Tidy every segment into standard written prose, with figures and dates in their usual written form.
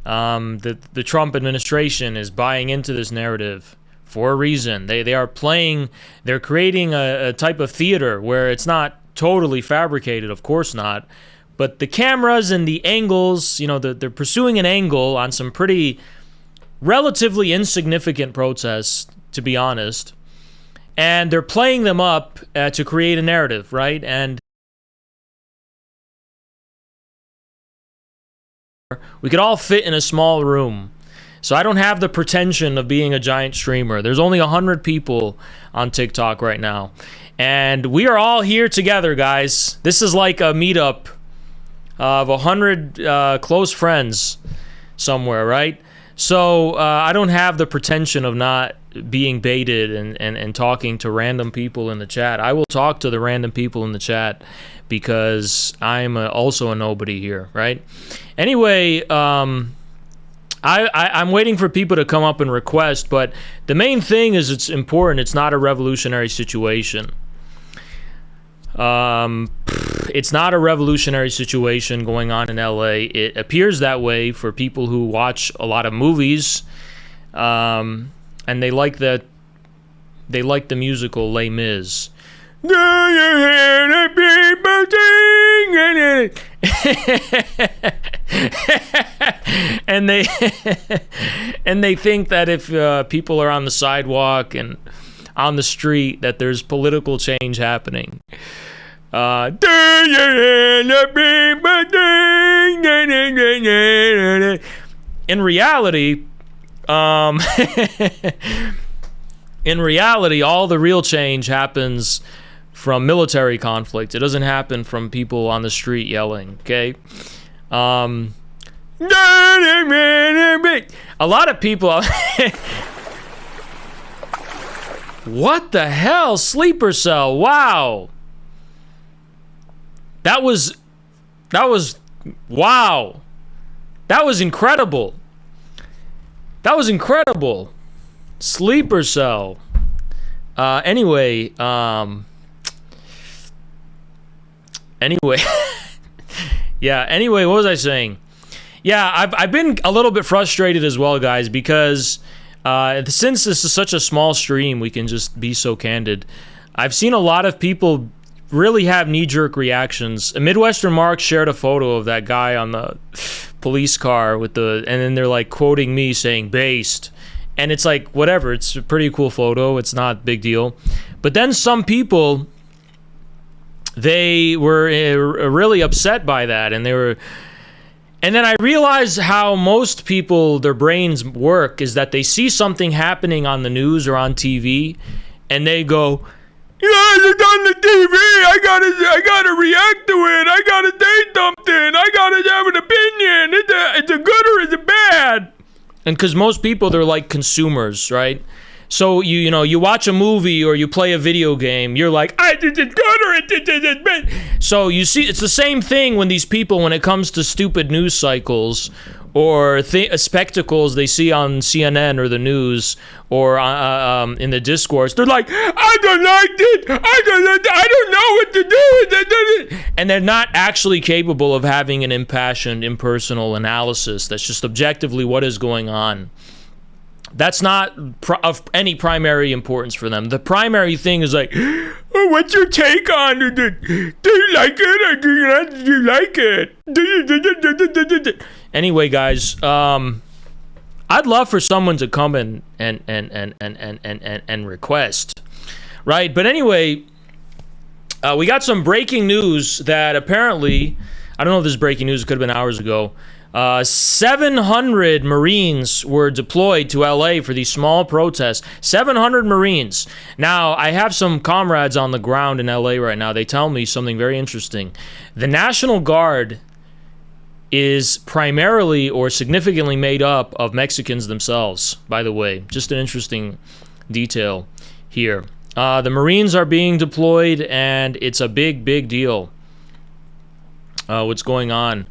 The Trump administration is buying into this narrative for a reason. They're creating a type of theater where it's not totally fabricated, of course not, but the cameras and the angles, they're pursuing an angle on some pretty relatively insignificant protests, to be honest, and they're playing them up to create a narrative, right? And we could all fit in a small room. So I don't have the pretension of being a giant streamer. There's only 100 people on TikTok right now. And we are all here together, guys. This is like a meetup of 100 close friends somewhere, right? So I don't have the pretension of not being baited and talking to random people in the chat. I will talk to the random people in the chat because I'm also a nobody here, right? Anyway, I'm waiting for people to come up and request, but the main thing is it's important. It's not a revolutionary situation. It's not a revolutionary situation going on in LA. It appears that way for people who watch a lot of movies, and they like the musical Les Mis. Do you hear the people singing? and they think that if people are on the sidewalk and on the street, that there's political change happening. Do you hear the people sing? In reality, all the real change happens from military conflict. It doesn't happen from people on the street yelling, okay? A lot of people... What the hell? Sleeper Cell. Wow. That was wow. That was incredible. Sleeper Cell. Anyway. Yeah, anyway, what was I saying? Yeah, I've been a little bit frustrated as well, guys, because since this is such a small stream, we can just be so candid. I've seen a lot of people really have knee-jerk reactions. Midwestern Mark shared a photo of that guy on the police car and then they're like quoting me saying based. And it's like, whatever, it's a pretty cool photo. It's not a big deal. But then some people, they were really upset by that, and then I realized how most people, their brains work, is that they see something happening on the news or on TV, and they go, "Yeah, it's on the TV. I gotta react to it. I gotta say something. I gotta have an opinion. It's a good or it's a bad." And because most people, they're like consumers, right? So you watch a movie or you play a video game, you're like, it's good or it's bad. So you see, it's the same thing when these people, when it comes to stupid news cycles or spectacles they see on CNN or the news or in the discourse, they're like, I don't like it. I don't know what to do. And they're not actually capable of having an impassioned, impersonal analysis. That's just objectively what is going on. That's not of any primary importance for them. The primary thing is like, oh, what's your take on it? Do you like it or do you not? Do you like it? Anyway, guys, I'd love for someone to come and request, right? But anyway, we got some breaking news that apparently, I don't know if this is breaking news. It could have been hours ago. 700 Marines were deployed to LA for these small protests. 700 Marines. Now, I have some comrades on the ground in LA right now. They tell me something very interesting. The National Guard is primarily or significantly made up of Mexicans themselves, by the way. Just an interesting detail here. The Marines are being deployed, and it's a big, big deal. What's going on?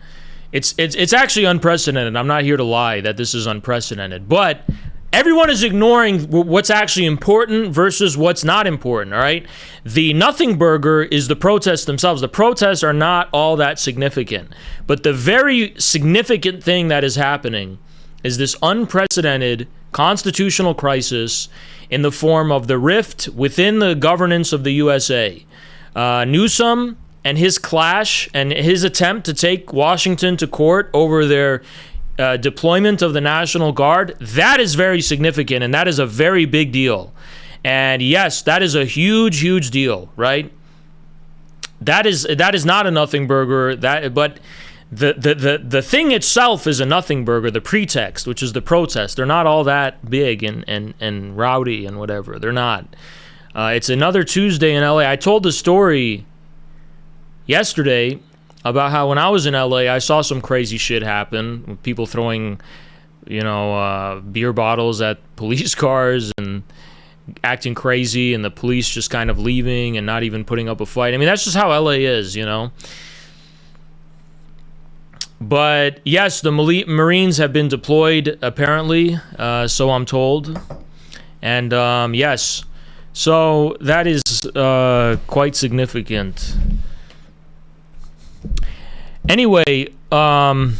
It's actually unprecedented. I'm not here to lie that this is unprecedented. But everyone is ignoring what's actually important versus what's not important, all right? The nothing burger is the protests themselves. The protests are not all that significant. But the very significant thing that is happening is this unprecedented constitutional crisis in the form of the rift within the governance of the USA. Newsom and his clash and his attempt to take Washington to court over their deployment of the National Guard, that is very significant, and that is a very big deal. And yes, that is a huge, huge deal, right? That is not a nothing burger. But the thing itself is a nothing burger. The pretext, which is the protest, they're not all that big and rowdy and whatever. They're not. It's another Tuesday in LA. I told the story yesterday about how when I was in LA, I saw some crazy shit happen with people throwing, beer bottles at police cars and acting crazy, and the police just kind of leaving and not even putting up a fight. I mean, that's just how LA is, But yes, the Marines have been deployed, apparently, so I'm told. And yes, so that is quite significant. Anyway, I'm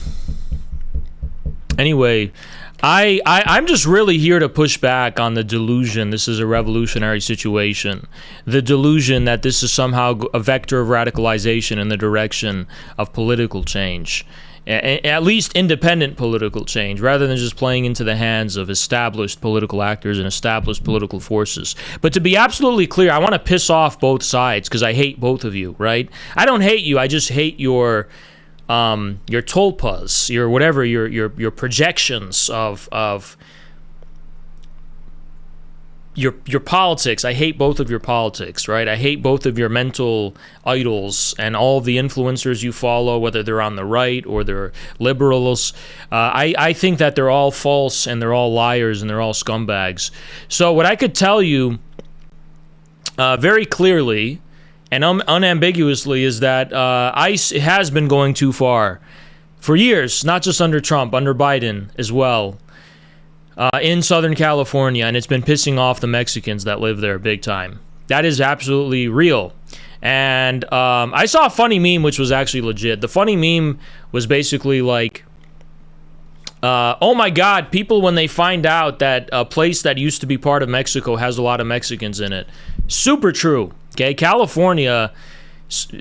just really here to push back on the delusion this is a revolutionary situation. The delusion that this is somehow a vector of radicalization in the direction of political change. At least independent political change, rather than just playing into the hands of established political actors and established political forces. But to be absolutely clear, I want to piss off both sides because I hate both of you, right? I don't hate you, I just hate your tulpas, your whatever, your projections of your politics. I hate both of your politics, right? I hate both of your mental idols and all of the influencers you follow, whether they're on the right or they're liberals. I think that they're all false and they're all liars and they're all scumbags. So what I could tell you very clearly and unambiguously is that ICE has been going too far for years, not just under Trump, under Biden as well. In Southern California, and it's been pissing off the Mexicans that live there big time. That is absolutely real. And I saw a funny meme, which was actually legit. The funny meme was basically like, oh my God, people, when they find out that a place that used to be part of Mexico has a lot of Mexicans in it. Super true. Okay, California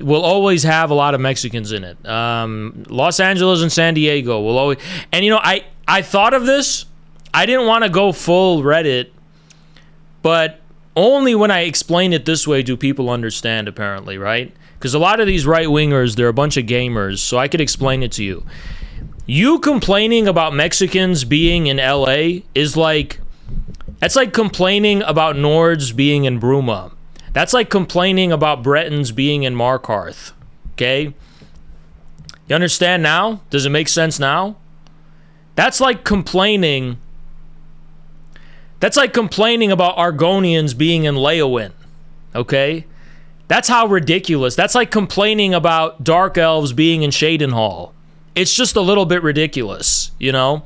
will always have a lot of Mexicans in it. Los Angeles and San Diego will always... And I thought of this. I didn't want to go full Reddit, but only when I explain it this way do people understand, apparently, right? Because a lot of these right-wingers, they're a bunch of gamers, so I could explain it to you. You complaining about Mexicans being in LA is like... That's like complaining about Nords being in Bruma. That's like complaining about Bretons being in Markarth, okay? You understand now? Does it make sense now? That's like complaining... That's like complaining about Argonians being in Leowin, okay? That's how ridiculous. That's like complaining about Dark Elves being in Shadenhall. It's just a little bit ridiculous, And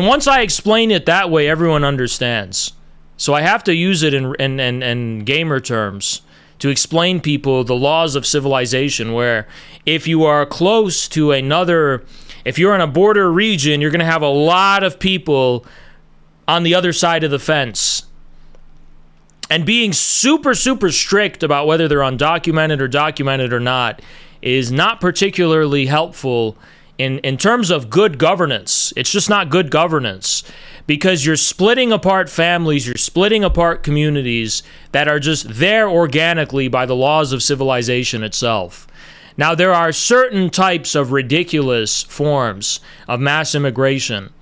once I explain it that way, everyone understands. So I have to use it in gamer terms to explain people the laws of civilization, where if you are close to another... If you're in a border region, you're going to have a lot of people on the other side of the fence. And being super, super strict about whether they're undocumented or documented or not is not particularly helpful in terms of good governance. It's just not good governance, because you're splitting apart families, you're splitting apart communities that are just there organically by the laws of civilization itself. Now, there are certain types of ridiculous forms of mass immigration,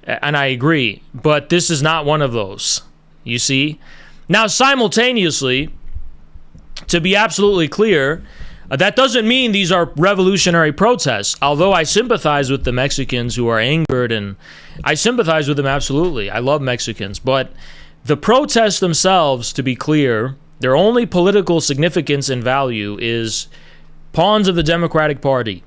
and I agree, but this is not one of those, you see? Now, simultaneously, to be absolutely clear, that doesn't mean these are revolutionary protests, although I sympathize with the Mexicans who are angered, and I sympathize with them absolutely. I love Mexicans, but the protests themselves, to be clear, their only political significance and value is pawns of the Democratic Party.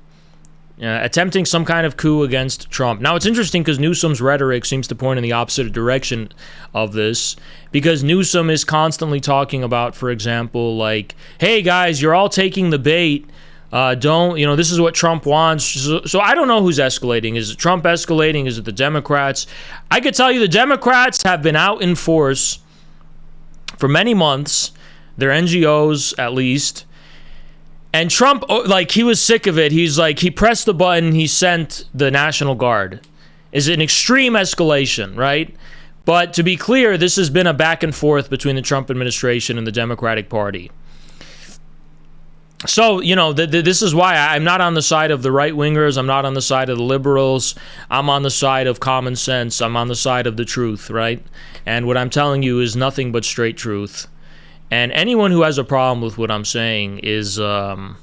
attempting some kind of coup against Trump. Now, it's interesting because Newsom's rhetoric seems to point in the opposite direction of this, because Newsom is constantly talking about, for example, like, hey, guys, you're all taking the bait. This is what Trump wants. So I don't know who's escalating. Is it Trump escalating? Is it the Democrats? I could tell you the Democrats have been out in force for many months. Their NGOs, at least. And Trump, like, he was sick of it. He's like, he pressed the button, he sent the National Guard. Is an extreme escalation, right? But to be clear, this has been a back and forth between the Trump administration and the Democratic Party. So, this is why I'm not on the side of the right-wingers. I'm not on the side of the liberals. I'm on the side of common sense. I'm on the side of the truth, right? And what I'm telling you is nothing but straight truth. And anyone who has a problem with what I'm saying is an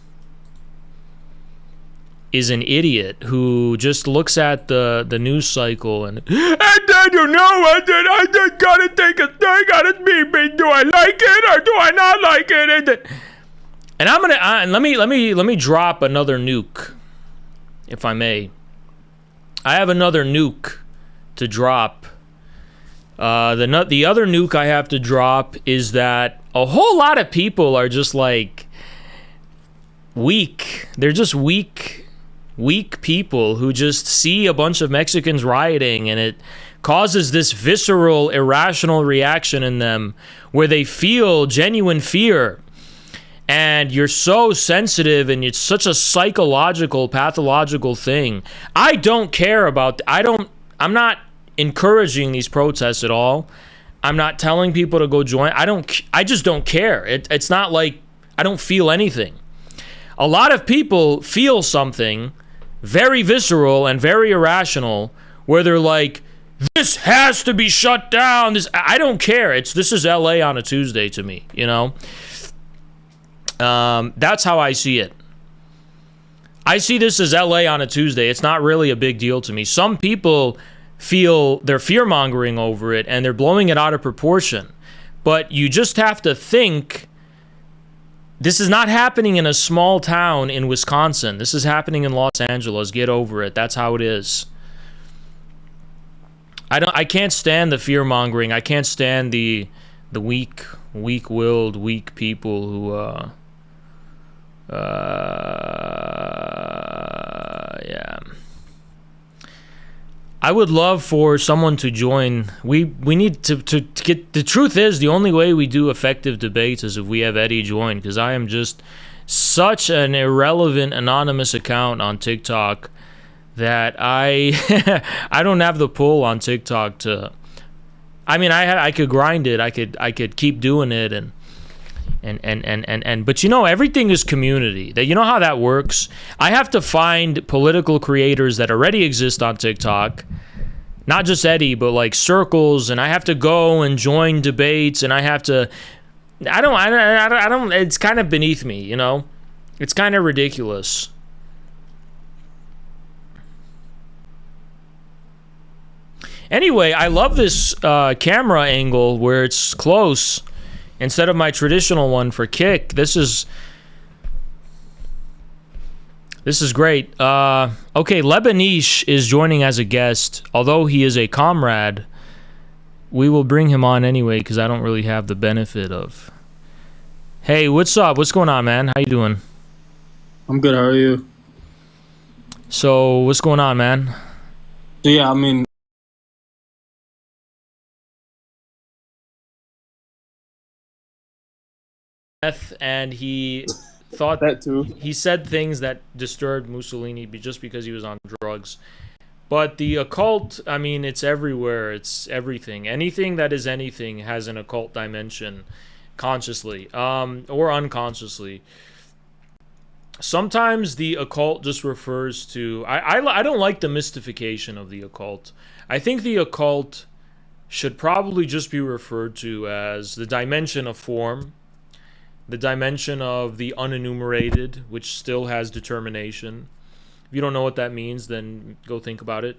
idiot who just looks at the news cycle and I don't know. I just gotta take a thing. Do I like it or do I not like it? And I'm gonna let me drop another nuke, if I may. I have another nuke to drop. The other nuke I have to drop is that a whole lot of people are just like weak. They're just weak people who just see a bunch of Mexicans rioting, and it causes this visceral, irrational reaction in them where they feel genuine fear. And you're so sensitive, and it's such a psychological, pathological thing. I don't care about. I'm not encouraging these protests at all. I'm not telling people to go join. I just don't care. It's not like I don't feel anything. A lot of people feel something very visceral and very irrational where they're like, this has to be shut down. I don't care. This is LA on a Tuesday to me, That's how I see it. I see this as LA on a Tuesday. It's not really a big deal to me. Some people feel they're fear-mongering over it and they're blowing it out of proportion. But you just have to think, this is not happening in a small town in Wisconsin. This is happening in Los Angeles. Get over it. That's how it is. I can't stand the fear-mongering. I can't stand the weak-willed, weak people who yeah. I would love for someone to join. We need to get. The truth is, the only way we do effective debates is if we have Eddie join, because I am just such an irrelevant anonymous account on TikTok that I I don't have the pull on TikTok to. I mean, I could grind it. I could keep doing it and but everything is community. That, how that works. I have to find political creators that already exist on TikTok, not just Eddie, but like circles, and I have to go and join debates, and I have to. I don't. It's kind of beneath me, It's kind of ridiculous. Anyway, I love this camera angle where it's close. Instead of my traditional one for Kick, this is great. Okay, Lebanese is joining as a guest. Although he is a comrade, we will bring him on anyway because I don't really have the benefit of. Hey, what's up? What's going on, man? How you doing? I'm good. How are you? So, what's going on, man? Yeah, I mean. And he thought that too. He said things that disturbed Mussolini just because he was on drugs. But the occult, I mean, it's everywhere. It's everything. Anything that is anything has an occult dimension, consciously or unconsciously. Sometimes the occult just refers to. I don't like the mystification of the occult. I think the occult should probably just be referred to as the dimension of form. The dimension of the unenumerated, which still has determination. If you don't know what that means, then go think about it.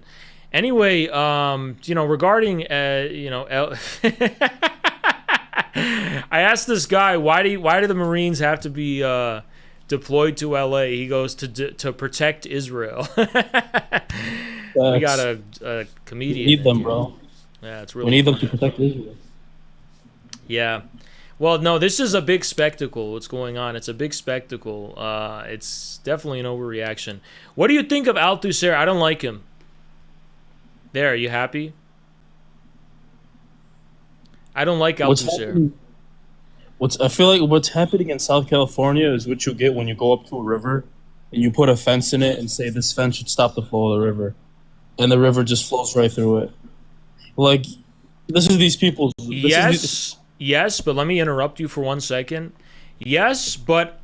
Anyway, regarding, I asked this guy, why do the Marines have to be deployed to LA. He goes to protect Israel. We got a We comedian need in them, here. bro. Yeah, it's We really need them funny. to protect Israel. Yeah. Well, no, this is a big spectacle. What's going on? It's a big spectacle. It's definitely an overreaction. What do you think of Althusser? I don't like him. There, are you happy? I don't like What's Althusser. happening? I feel like what's happening in South California is what you get when you go up to a river and you put a fence in it and say this fence should stop the flow of the river, and the river just flows right through it. Like this is these people. Yes, but let me interrupt you for 1 second. Yes, but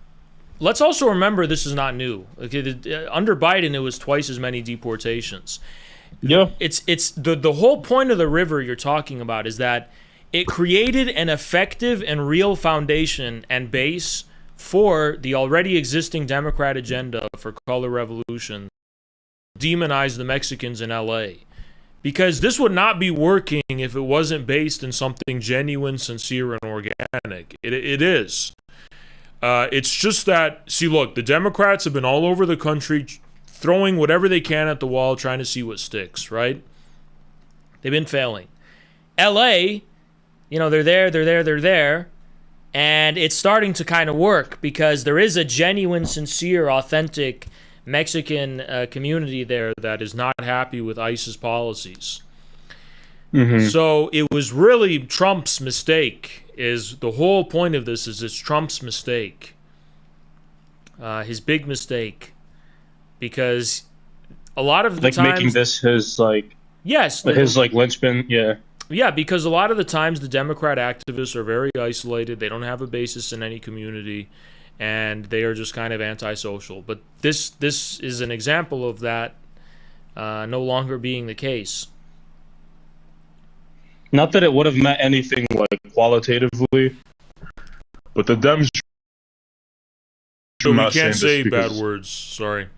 let's also remember this is not new. Okay, under Biden, it was twice as many deportations. Yeah. It's the whole point of the river you're talking about is that it created an effective and real foundation and base for the already existing Democrat agenda for color revolution, demonize the Mexicans in LA. Because this would not be working if it wasn't based in something genuine, sincere, and organic. It is. It's just that, see, look, the Democrats have been all over the country throwing whatever they can at the wall, trying to see what sticks, right? They've been failing. LA, they're there, and it's starting to kind of work because there is a genuine, sincere, authentic Mexican community there that is not happy with ICE's policies. Mm-hmm. So it was really Trump's mistake. Is the whole point of this is it's Trump's mistake, his big mistake, because a lot of the Like times making this his yes his linchpin. Yeah. Yeah, because a lot of the times the Democrat activists are very isolated. They don't have a basis in any community, and they are just kind of antisocial. But this is an example of that no longer being the case. Not that it would have meant anything like qualitatively, but the Dems. So we can't say bad words. Sorry.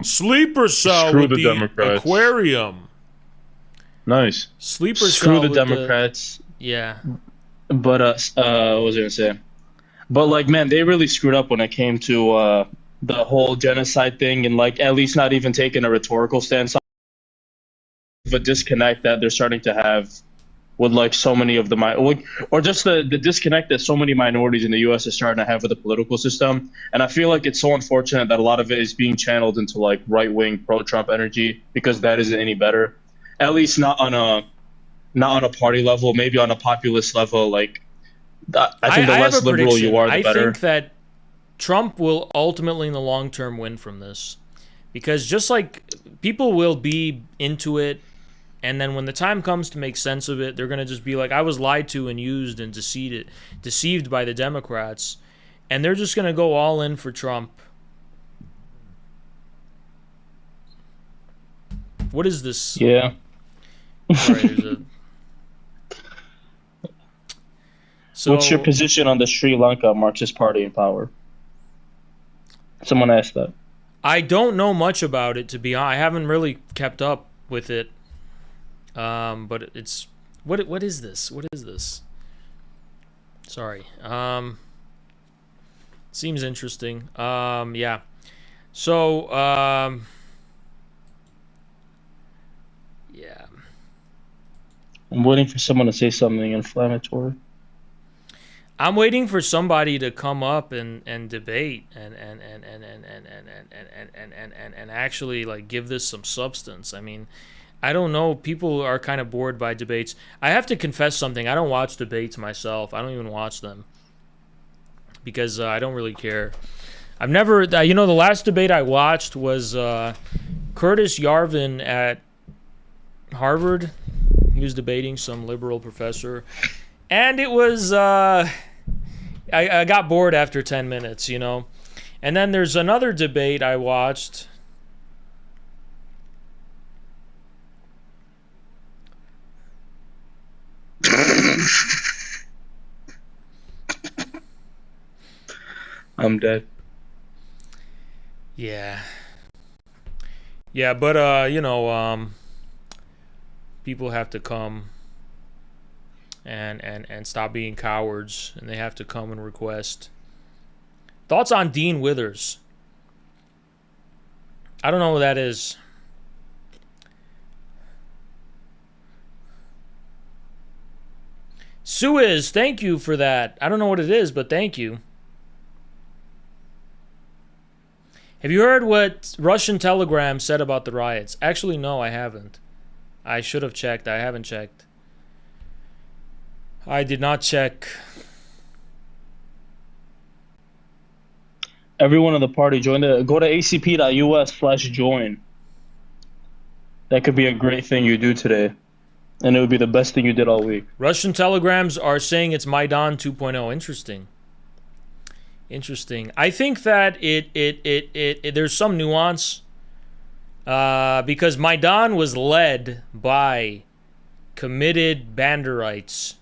Sleeper cell Screw with the the Democrats. aquarium. Nice. Sleeper Screw cell the with Democrats. yeah. But what was I gonna say? But like, man, they really screwed up when it came to the whole genocide thing, and like at least not even taking a rhetorical stance on the disconnect that they're starting to have with like so many of or just the disconnect that so many minorities in the U.S. is starting to have with the political system. And I feel like it's so unfortunate that a lot of it is being channeled into like right wing pro Trump energy because that isn't any better. At least not on a party level, maybe on a populist level. Like I think the I have less a liberal prediction. you are, the better. I think that Trump will ultimately in the long term win from this. Because just like people will be into it, and then when the time comes to make sense of it, they're going to just be like, I was lied to and used and deceived by the Democrats. And they're just going to go all in for Trump. What is this? Yeah. Sorry, there's a... So, What's your position on the Sri Lanka Marxist Party in power? Someone asked that. I don't know much about it, to be honest. I haven't really kept up with it. But it's what is this? What is this? Sorry. Seems interesting. Yeah. So, yeah. I'm waiting for someone to say something inflammatory. I'm waiting for somebody to come up and debate and actually like give this some substance. I mean, I don't know. People are kind of bored by debates. I have to confess something. I don't watch debates myself. I don't even watch them because I don't really care. I've never, the last debate I watched was Curtis Yarvin at Harvard. He was debating some liberal professor. And it was, I got bored after 10 minutes, And then there's another debate I watched. I'm dead. Yeah. Yeah, but, people have to come and stop being cowards, and they have to come and request Thoughts on Dean Withers? I don't know who that is. Suez, thank you for that. I don't know what it is, but thank you. Have you heard what Russian Telegram said about the riots? Actually, no, I haven't. I should have checked. I haven't checked. I did not check. Everyone in the party join go to acp.us/join. That could be a great thing you do today. And it would be the best thing you did all week. Russian telegrams are saying it's Maidan 2.0. Interesting. Interesting. I think that there's some nuance because Maidan was led by committed Banderites.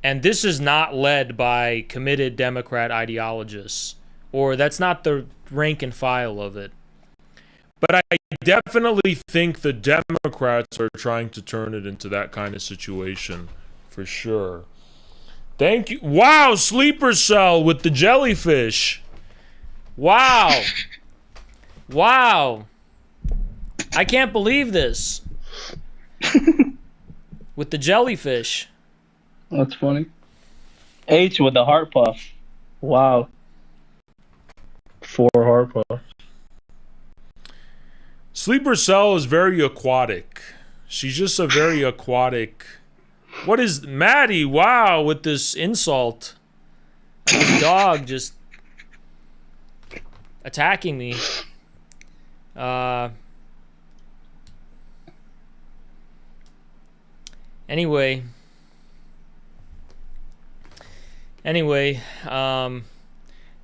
And this is not led by committed Democrat ideologists. Or that's not the rank and file of it. But I definitely think the Democrats are trying to turn it into that kind of situation. For sure. Thank you. Wow, Sleeper Cell with the jellyfish. Wow. Wow. I can't believe this. With the jellyfish. That's funny. H with the heart puff. Wow. 4 heart puff. Sleeper Cell is very aquatic. She's just a very aquatic. What is Maddie? Wow, with this insult. This dog just attacking me. Anyway,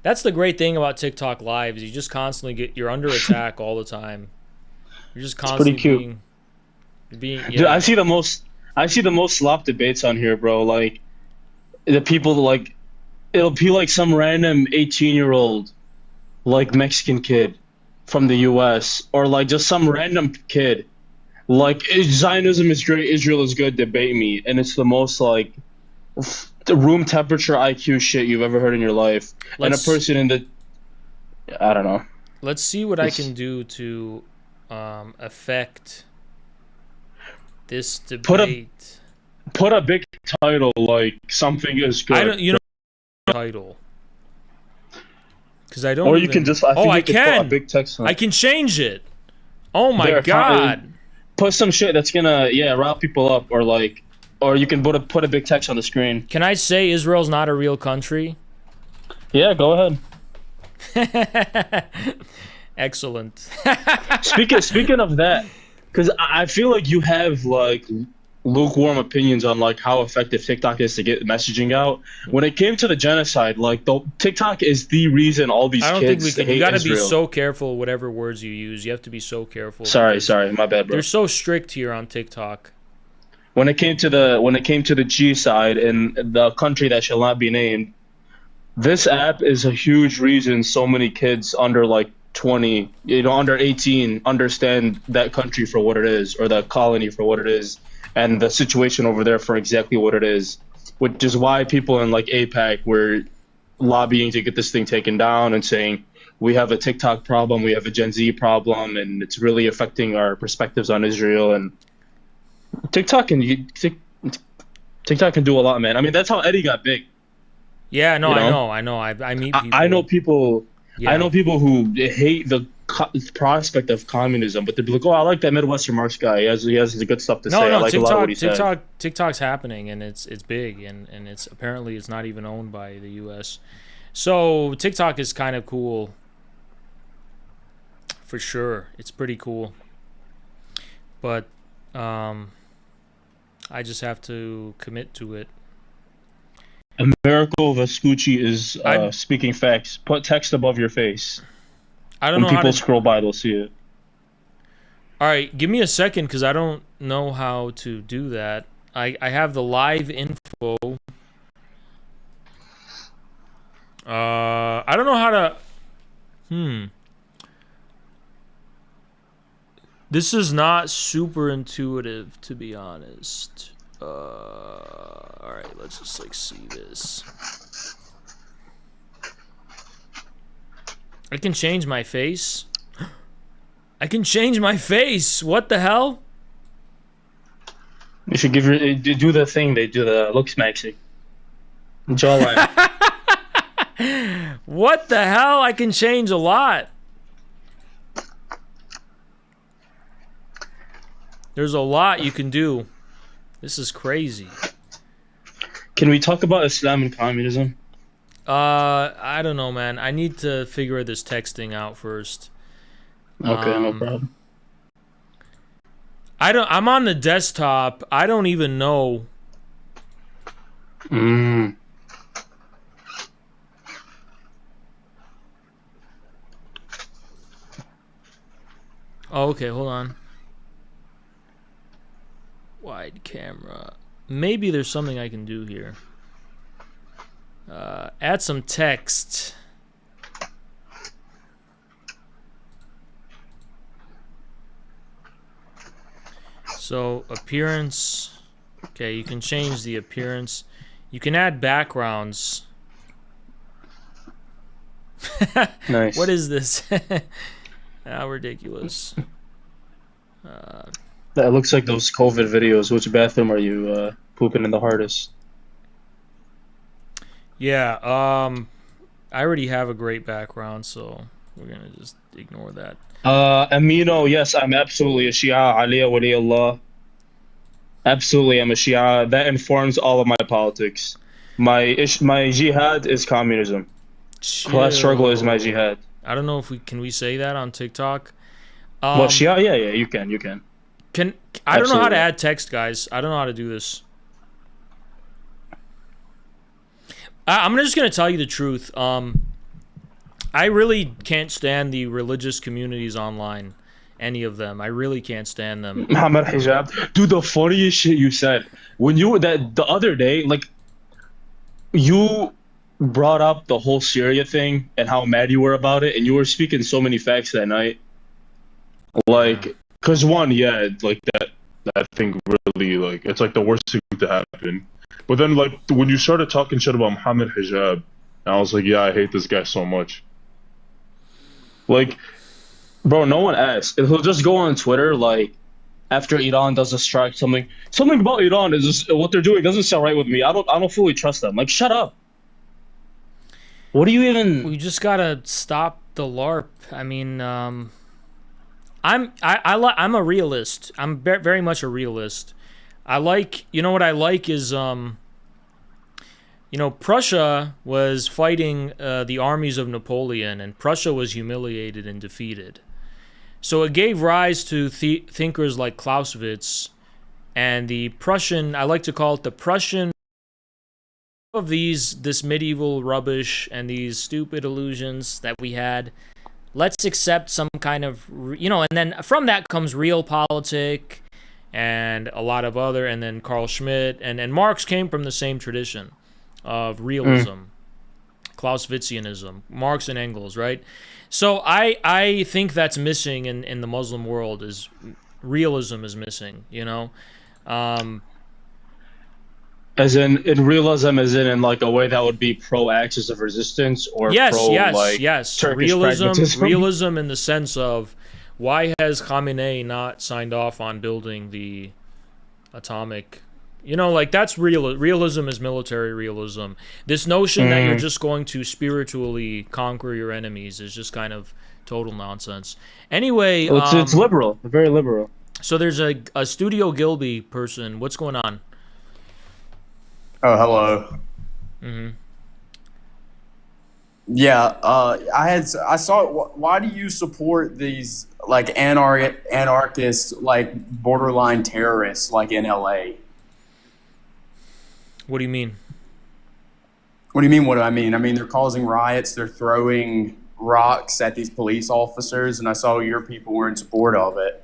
that's the great thing about TikTok Live is you just constantly you're under attack all the time. You're just constantly it's pretty cute. being Dude, I see the most slop debates on here, bro. Like the people like it'll be like some random 18-year-old like Mexican kid from the US or like just some random kid like Zionism is great, Israel is good, debate me, and it's the most like the room temperature IQ shit you've ever heard in your life. And a person in the I don't know. Let's see what I can do to affect this debate. Put a big title like something is good. I don't, you know, title. Because I don't. Or you even, can just. I can. Put a big text on. I can change it. Oh my god. Put some shit that's gonna rile people up, or you can put a big text on the screen. Can I say Israel's not a real country? Yeah, go ahead. Excellent. Speaking of that, because I feel like you have like lukewarm opinions on like how effective TikTok is to get messaging out. When it came to the genocide, like TikTok is the reason all these kids hate you got to Israel. be so careful whatever words you use. You have to be so careful. Sorry, my bad, bro. They're so strict here on TikTok. When it came to the G side and the country that shall not be named, this app is a huge reason so many kids under like 20, under 18 understand that country for what it is, or the colony for what it is, and the situation over there for exactly what it is, which is why people in like APAC were lobbying to get this thing taken down and saying, we have a TikTok problem, we have a Gen Z problem, and it's really affecting our perspectives on Israel. And TikTok can do a lot, man. I mean, that's how Eddie got big. Yeah, no, I know. I meet people. I know people. Yeah. I know people who hate the prospect of communism, but they'd be like, "Oh, I like that Midwestern March guy. He has the good stuff to say. I like TikTok, a lot of what he said." TikTok's happening, and it's big, and it's apparently it's not even owned by the U.S. So TikTok is kind of cool, for sure. It's pretty cool, but I just have to commit to it. Miracle Vespucci is speaking facts. Put text above your face. I don't know when people scroll by, they'll see it. All right, give me a second because I don't know how to do that. I have the live info. I don't know how to. This is not super intuitive, to be honest. All right, let's just like see this. I can change my face. I can change my face. What the hell? You should do the thing they do, the looks maxi. Jawline. What the hell? I can change a lot. There's a lot you can do. This is crazy. Can we talk about Islam and communism? I don't know, man. I need to figure this texting out first. Okay, no problem. I'm on the desktop. I don't even know. Oh, okay, hold on. Wide camera. Maybe there's something I can do here. Add some text. So, appearance. Okay, you can change the appearance. You can add backgrounds. Nice. What is this? How ridiculous. That looks like those COVID videos. Which bathroom are you pooping in the hardest? Yeah, I already have a great background, so we're gonna just ignore that. Amino, yes, I'm absolutely a Shia, Aliya Wali Allah. Absolutely, I'm a Shia. That informs all of my politics. My jihad is communism. Class struggle is my jihad. I don't know if can we say that on TikTok? Well, Shia, yeah, you can. I don't know how to add text, guys. I don't know how to do this. I'm just gonna tell you the truth. I really can't stand the religious communities online. Any of them. I really can't stand them. Muhammad Hijab. Dude, the funniest shit you said. When you the other day, like, you brought up the whole Syria thing and how mad you were about it, and you were speaking so many facts that night. Like, cause one, yeah, like that thing really, like, it's like the worst thing to happen. But then, like, when you started talking shit about Muhammad Hijab, I was like, yeah, I hate this guy so much. Like, bro, no one asked. He'll just go on Twitter, like, after Iran does a strike, something about Iran is just, what they're doing doesn't sound right with me. I don't fully trust them. Like, shut up. What do you even? We just gotta stop the LARP. I mean, I'm a realist. I'm very much a realist. I like, you know what I like is, you know, Prussia was fighting the armies of Napoleon, and Prussia was humiliated and defeated. So it gave rise to thinkers like Clausewitz and the Prussian, I like to call it the Prussian of this medieval rubbish and these stupid illusions that we had. Let's accept some kind of, you know, and then from that comes real politic and a lot of other, and then Carl Schmitt and Marx came from the same tradition of realism, Clausewitzianism, Marx and Engels, right? So I think that's missing in the Muslim world, is realism is missing, you know? As in realism, as in like a way that would be pro-axis of resistance, or yes, Turkish pragmatism? Realism in the sense of, why has Khamenei not signed off on building the atomic? You know, like, that's realism is military realism. This notion that you're just going to spiritually conquer your enemies is just kind of total nonsense. Anyway, well, it's liberal, very liberal. So there's a Studio Gilby person. What's going on? Oh, hello. Yeah, I saw. Why do you support these, like, anarchist, like, borderline terrorists, like, in LA? What do you mean? What do you mean? What do I mean? I mean, they're causing riots. They're throwing rocks at these police officers, and I saw your people were in support of it.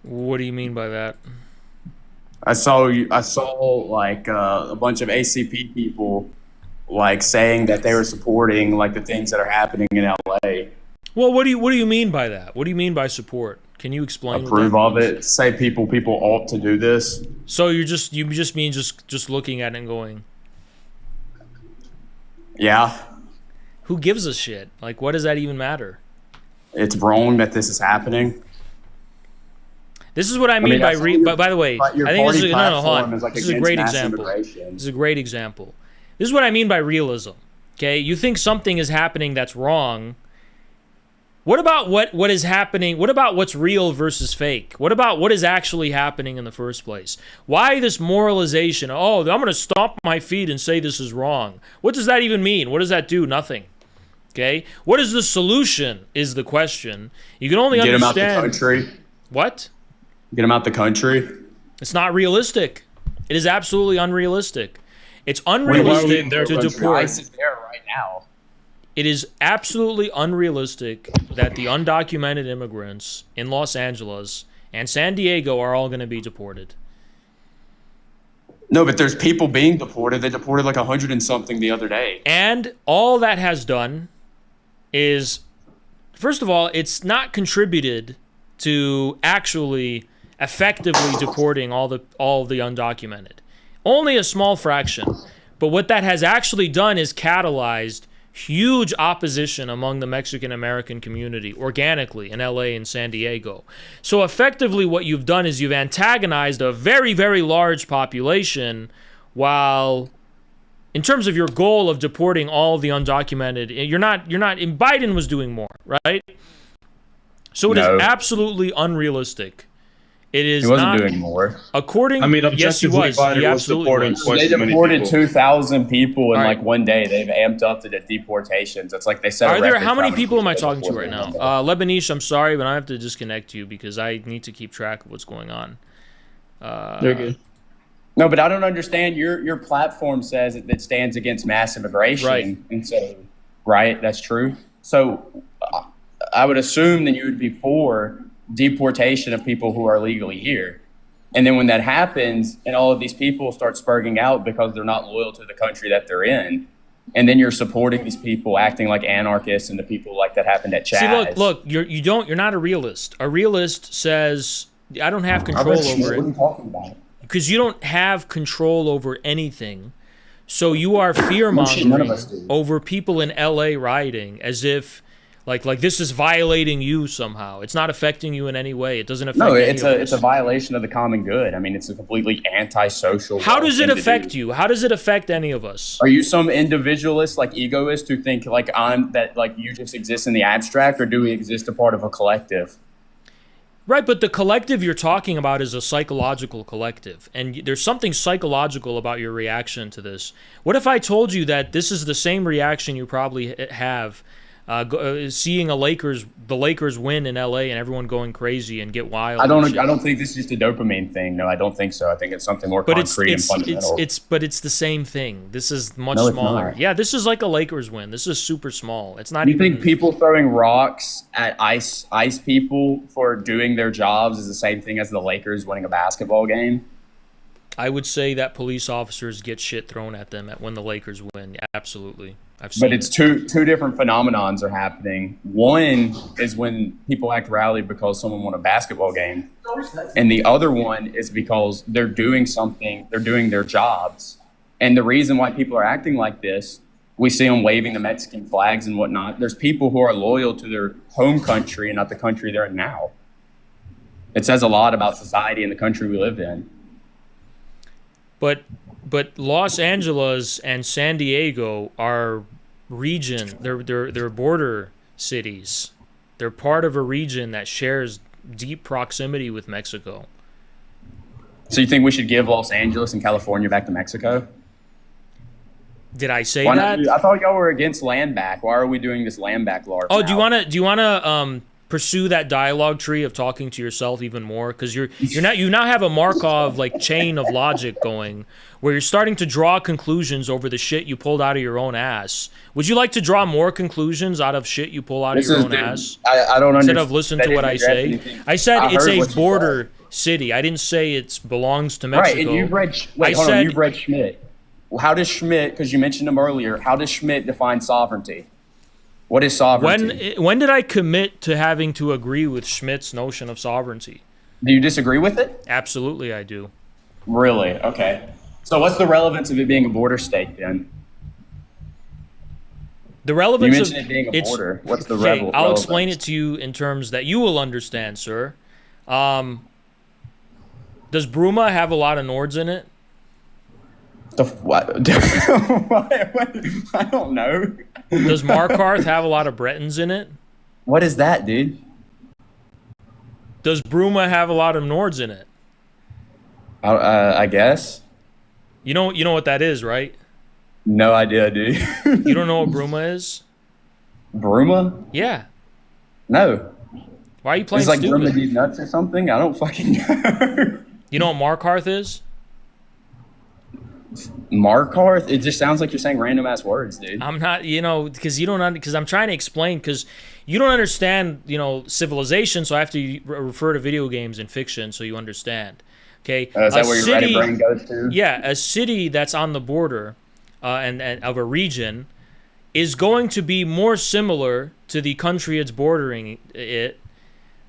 What do you mean by that? I saw like a bunch of ACP people, like, saying that they were supporting, like, the things that are happening in LA. Well, what do you mean by that? What do you mean by support? Can you explain? Approve of it. Say people ought to do this. So you just mean just looking at it and going, yeah. who gives a shit? Like, what does that even matter? It's wrong that this is happening. This is what I mean by by the way, I think this is hold on. Like this is a great example. This is a great example. This is what I mean by realism. Okay, you think something is happening that's wrong. What about what is happening? What about what's real versus fake? What about what is actually happening in the first place? Why this moralization? Oh, I'm going to stomp my feet and say this is wrong. What does that even mean? What does that do? Nothing. Okay? What is the solution is the question. You can only understand. Get them out the country. What? Get them out the country. It's not realistic. It is absolutely unrealistic. It's unrealistic to deport. ICE is there right now. It is absolutely unrealistic that the undocumented immigrants in Los Angeles and San Diego are all going to be deported. No, but there's people being deported. They deported like 100 and something the other day. And all that has done is, first of all, it's not contributed to actually effectively deporting all the undocumented. Only a small fraction. But what that has actually done is catalyzed huge opposition among the Mexican American community organically in LA and San Diego. So effectively what you've done is you've antagonized a very, very large population while in terms of your goal of deporting all the undocumented, Biden was doing more, right? So it is absolutely unrealistic. He wasn't doing more. According, yes, he was. Biden he absolutely was. They deported 2,000 people in like one day. They've amped up the deportations. It's like they set. How many people am I talking to right now? Lebanese, I'm sorry, but I have to disconnect you because I need to keep track of what's going on. They're good. No, but I don't understand. Your platform says it stands against mass immigration, right? And so, right, that's true. So, I would assume that you would be for deportation of people who are legally here. And then when that happens and all of these people start spurging out because they're not loyal to the country that they're in, and then you're supporting these people acting like anarchists and the people like that happened at Chaz. See, look, you're not a realist. A realist says, I don't have control over it. What are you talking about? Because you don't have control over anything. So you are fear-mongering over people in LA rioting as if like this is violating you somehow. It's not affecting you in any way. It doesn't affect it's a violation of the common good. I mean, it's a completely antisocial. How does it affect you? How does it affect any of us? Are you some individualist, like egoist, who think like you just exist in the abstract, or do we exist a part of a collective? Right, but the collective you're talking about is a psychological collective, and there's something psychological about your reaction to this. What if I told you that this is the same reaction you probably have seeing the Lakers win in LA and everyone going crazy and get wild? I don't think this is just a dopamine thing. No, I don't think so. I think it's something more concrete and fundamental. But it's the same thing. This is much smaller. Yeah, this is like a Lakers win. This is super small. It's not. You think people throwing rocks at ice people for doing their jobs is the same thing as the Lakers winning a basketball game? I would say that police officers get shit thrown at them when the Lakers win. Absolutely. But it's two different phenomenons are happening. One is when people act rowdy because someone won a basketball game, and the other one is because they're doing something. They're doing their jobs, and the reason why people are acting like this, we see them waving the Mexican flags and whatnot. There's people who are loyal to their home country and not the country they're in now. It says a lot about society and the country we live in. But Los Angeles and San Diego are they're border cities. They're part of a region that shares deep proximity with Mexico. So you think we should give Los Angeles and California back to Mexico? Did I say that? I thought y'all were against land back. Why are we doing this land back LARP? Oh, do you wanna pursue that dialogue tree of talking to yourself even more, because you now have a Markov like chain of logic going where you're starting to draw conclusions over the shit you pulled out of your own ass. Would you like to draw more conclusions out of shit you pull out of your own ass? I don't understand. Instead of listen to what I say. I said it's a border city. I didn't say it belongs to Mexico. Right, and you've read Schmidt. How does Schmidt, because you mentioned him earlier, how does Schmidt define sovereignty? What is sovereignty? When did I commit to having to agree with Schmidt's notion of sovereignty? Do you disagree with it? Absolutely, I do. Really? Okay. So what's the relevance of it being a border state then? The You relevance mentioned of it being a it's border. What's the okay. I'll relevance? explain it to you in terms that you will understand, sir. Does Bruma have a lot of Nords in it? The what? I don't know. Does Markarth have a lot of Bretons in it? What is that, dude? Does Bruma have a lot of Nords in it? I guess. You know what that is, right? No idea, dude. You don't know what Bruma is? Bruma? Yeah. No. Why are you playing It's like stupid? Bruma these nuts or something? I don't fucking know. You know what Markarth is? Markarth? It just sounds like you're saying random ass words, dude. I'm not, because you don't, because I'm trying to explain, because you don't understand, civilization, so I have to refer to video games and fiction so you understand. Okay? Is that where your Reddit brain goes to? Yeah, a city that's on the border and of a region is going to be more similar to the country it's bordering it.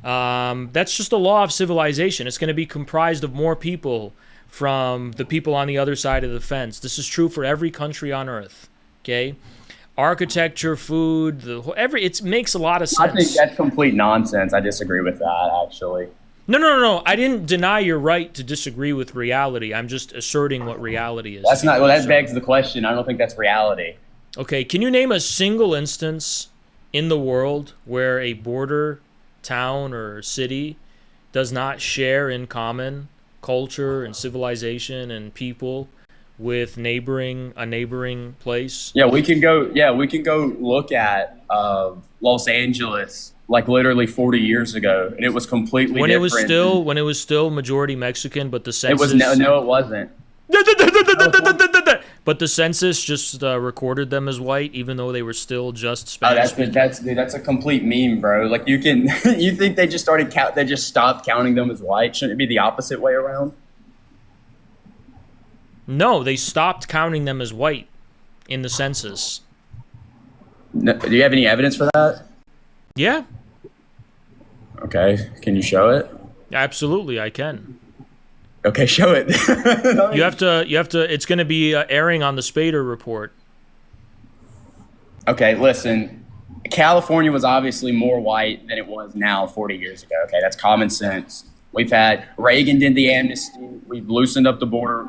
That's just the law of civilization. It's going to be comprised of more people from the people on the other side of the fence. This is true for every country on Earth. Okay, architecture, food, it makes a lot of sense. I think that's complete nonsense. I disagree with that, actually. No. I didn't deny your right to disagree with reality. I'm just asserting what reality is. That's not. Well, that begs the question. I don't think that's reality. Okay, can you name a single instance in the world where a border town or city does not share in common culture and civilization and people with a neighboring place? Yeah, we can go. Yeah, we can go look at Los Angeles, like literally 40 years ago, and it was completely when different. It was still majority Mexican, but the census It was no, it wasn't. But the census just recorded them as white, even though they were still just Oh, Spanish. that's a complete meme, bro. Like you think they just they just stopped counting them as white? Shouldn't it be the opposite way around? No, they stopped counting them as white in the census. No, do you have any evidence for that? Yeah, Okay, can you show it? absolutely, I can. Okay, show it. You have to. It's going to be airing on the Spader Report. Okay, listen. California was obviously more white than it was now 40 years ago. Okay, that's common sense. We've had Reagan did the amnesty. We've loosened up the border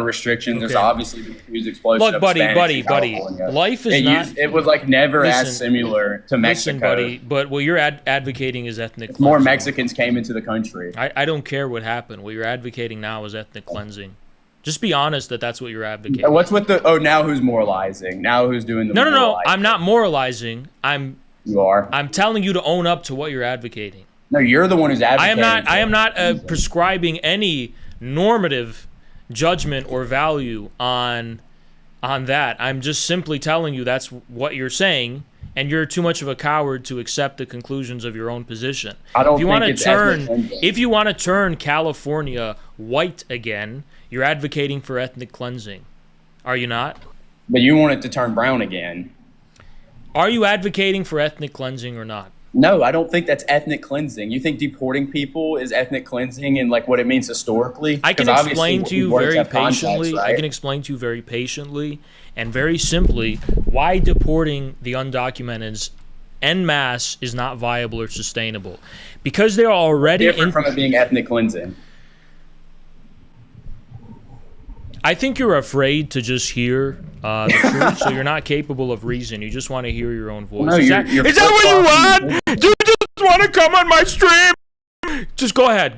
restrictions. There's Okay. obviously been a huge explosion. Look, of buddy, Spanish in California. life is not. It was like never Listen, as similar to Mexico. Listen, buddy, but what you're advocating is ethnic More cleansing. Mexicans came into the country. I don't care what happened. What you're advocating now is ethnic cleansing. Just be honest that that's what you're advocating. What's with the? Oh, now who's moralizing? Now who's doing the? No. moralizing? I'm not moralizing. You are. I'm telling you to own up to what you're advocating. No, you're the one who's advocating. I am not prescribing any normative judgment or value on that. I'm just simply telling you that's what you're saying, and you're too much of a coward to accept the conclusions of your own position. I don't If you think want it's to turn, ethnic cleansing. if you want to turn California white again, you're advocating for ethnic cleansing. Are you not? But you want it to turn brown again. Are you advocating for ethnic cleansing or not? No, I don't think that's ethnic cleansing. You think deporting people is ethnic cleansing and like what it means historically? I can 'Cause obviously explain to you words very have context, patiently. I right? can explain to you very patiently and very simply why deporting the undocumented en masse is not viable or sustainable. Because they're already different from it being ethnic cleansing. I think you're afraid to just hear the truth, so you're not capable of reason. You just want to hear your own voice. No, is you're that what you want? Do you just want to come on my stream? Just go ahead.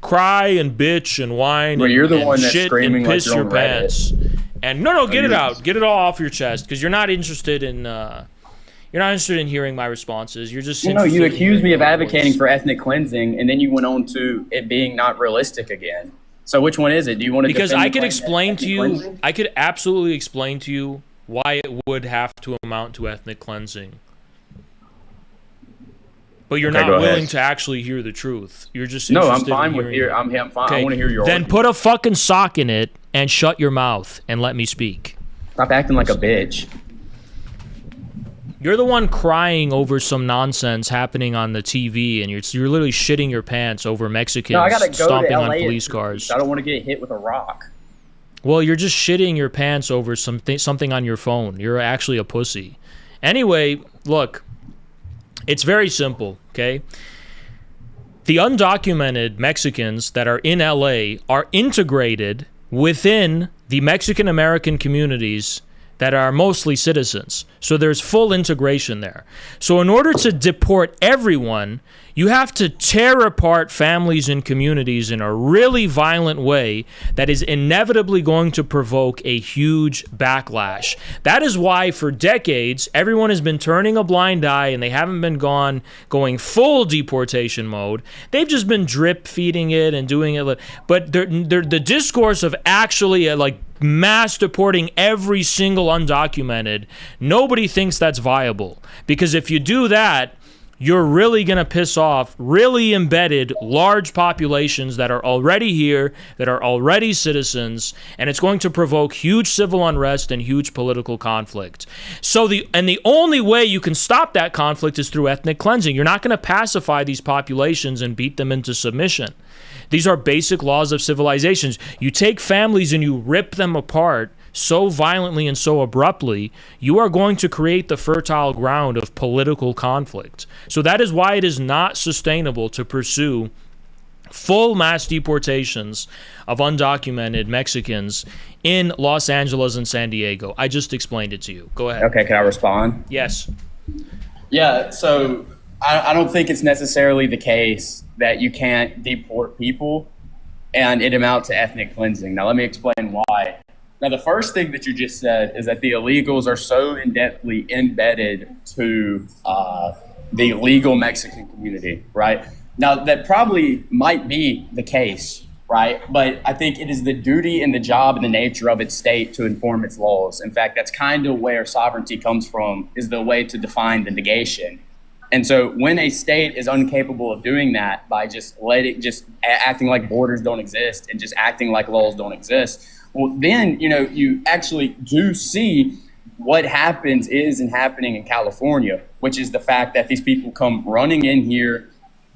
Cry and bitch and whine. Well, and, you're the and one that's shit screaming and like piss you're your on Reddit. pants. And no, get it you're out. just- Get it all off your chest because you're not interested in. You're not interested in hearing my responses. You're just. You interested in accused me hearing of my advocating voice. for ethnic cleansing, and then you went on to it being not realistic again. So which one is it? Do you want to? Because defend I the could claim explain that to ethnic you. cleansing? I could absolutely explain to you why it would have to amount to ethnic cleansing. But you're Okay, not go ahead. willing to actually hear the truth. You're just No, I'm interested fine in with hearing your. it. I'm fine. Okay, I want to hear your. then argument. put a fucking sock in it and shut your mouth and let me speak. Stop acting like a bitch. You're the one crying over some nonsense happening on the TV, and you're literally shitting your pants over Mexicans No, I gotta go stomping to LA on in police 2 cars. weeks. I don't want to get hit with a rock. Well, you're just shitting your pants over something on your phone. You're actually a pussy. Anyway, look, it's very simple, okay? The undocumented Mexicans that are in LA are integrated within the Mexican American communities that are mostly citizens. So there's full integration there. So in order to deport everyone, you have to tear apart families and communities in a really violent way that is inevitably going to provoke a huge backlash. That is why for decades, everyone has been turning a blind eye and they haven't been going full deportation mode. They've just been drip feeding it and doing it. But the discourse of actually mass deporting every single undocumented, nobody thinks that's viable. Because if you do that, you're really going to piss off really embedded large populations that are already here, that are already citizens, and it's going to provoke huge civil unrest and huge political conflict. So the only way you can stop that conflict is through ethnic cleansing. You're not going to pacify these populations and beat them into submission. These are basic laws of civilizations. You take families and you rip them apart so violently and so abruptly, you are going to create the fertile ground of political conflict. So that is why it is not sustainable to pursue full mass deportations of undocumented Mexicans in Los Angeles and San Diego. I just explained it to you. Go ahead. Okay, can I respond? Yes. Yeah, so I don't think it's necessarily the case that you can't deport people and it amounts to ethnic cleansing. Now, let me explain why. Now, the first thing that you just said is that the illegals are so in-depthly embedded to the legal Mexican community, right? Now, that probably might be the case, right? But I think it is the duty and the job and the nature of its state to inform its laws. In fact, that's kind of where sovereignty comes from, is the way to define the negation. And so when a state is incapable of doing that by just acting like borders don't exist and just acting like laws don't exist, well, then, you actually do see what happening in California, which is the fact that these people come running in here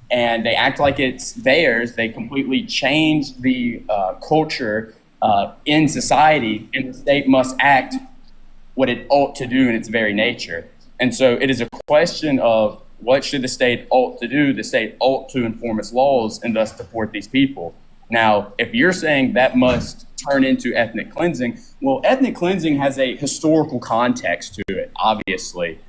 and they act like it's theirs. They completely change the culture in society, and the state must act what it ought to do in its very nature. And so it is a question of what should the state ought to do? The state ought to inform its laws and thus deport these people. Now, if you're saying that must turn into ethnic cleansing, well, ethnic cleansing has a historical context to it, obviously.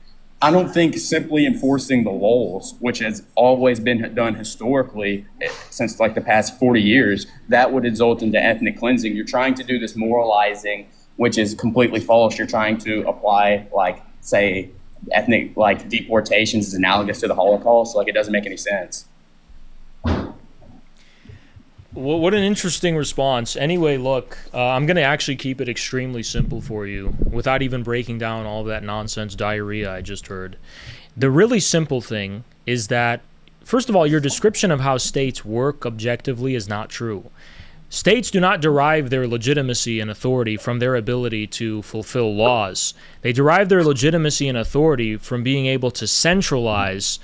I don't think simply enforcing the laws, which has always been done historically since the past 40 years, that would result into ethnic cleansing. You're trying to do this moralizing, which is completely false. You're trying to apply, say, ethnic, deportations is analogous to the Holocaust. It doesn't make any sense. Well, what an interesting response. Anyway, look, I'm going to actually keep it extremely simple for you without even breaking down all of that nonsense diarrhea I just heard. The really simple thing is that, first of all, your description of how states work objectively is not true. States do not derive their legitimacy and authority from their ability to fulfill laws. They derive their legitimacy and authority from being able to centralize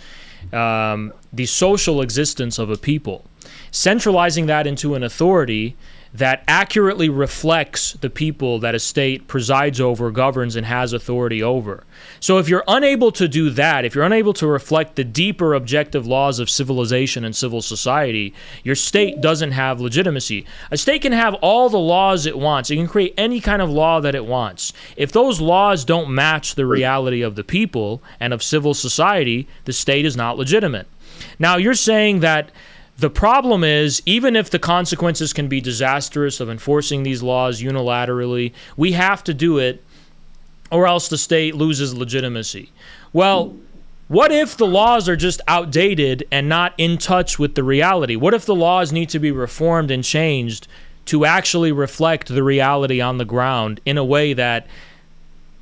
the social existence of a people, centralizing that into an authority that accurately reflects the people that a state presides over, governs, and has authority over. So if you're unable to do that, if you're unable to reflect the deeper objective laws of civilization and civil society, your state doesn't have legitimacy. A state can have all the laws it wants. It can create any kind of law that it wants. If those laws don't match the reality of the people and of civil society, the state is not legitimate. Now, you're saying that the problem is, even if the consequences can be disastrous of enforcing these laws unilaterally, we have to do it or else the state loses legitimacy. Well, what if the laws are just outdated and not in touch with the reality? What if the laws need to be reformed and changed to actually reflect the reality on the ground in a way that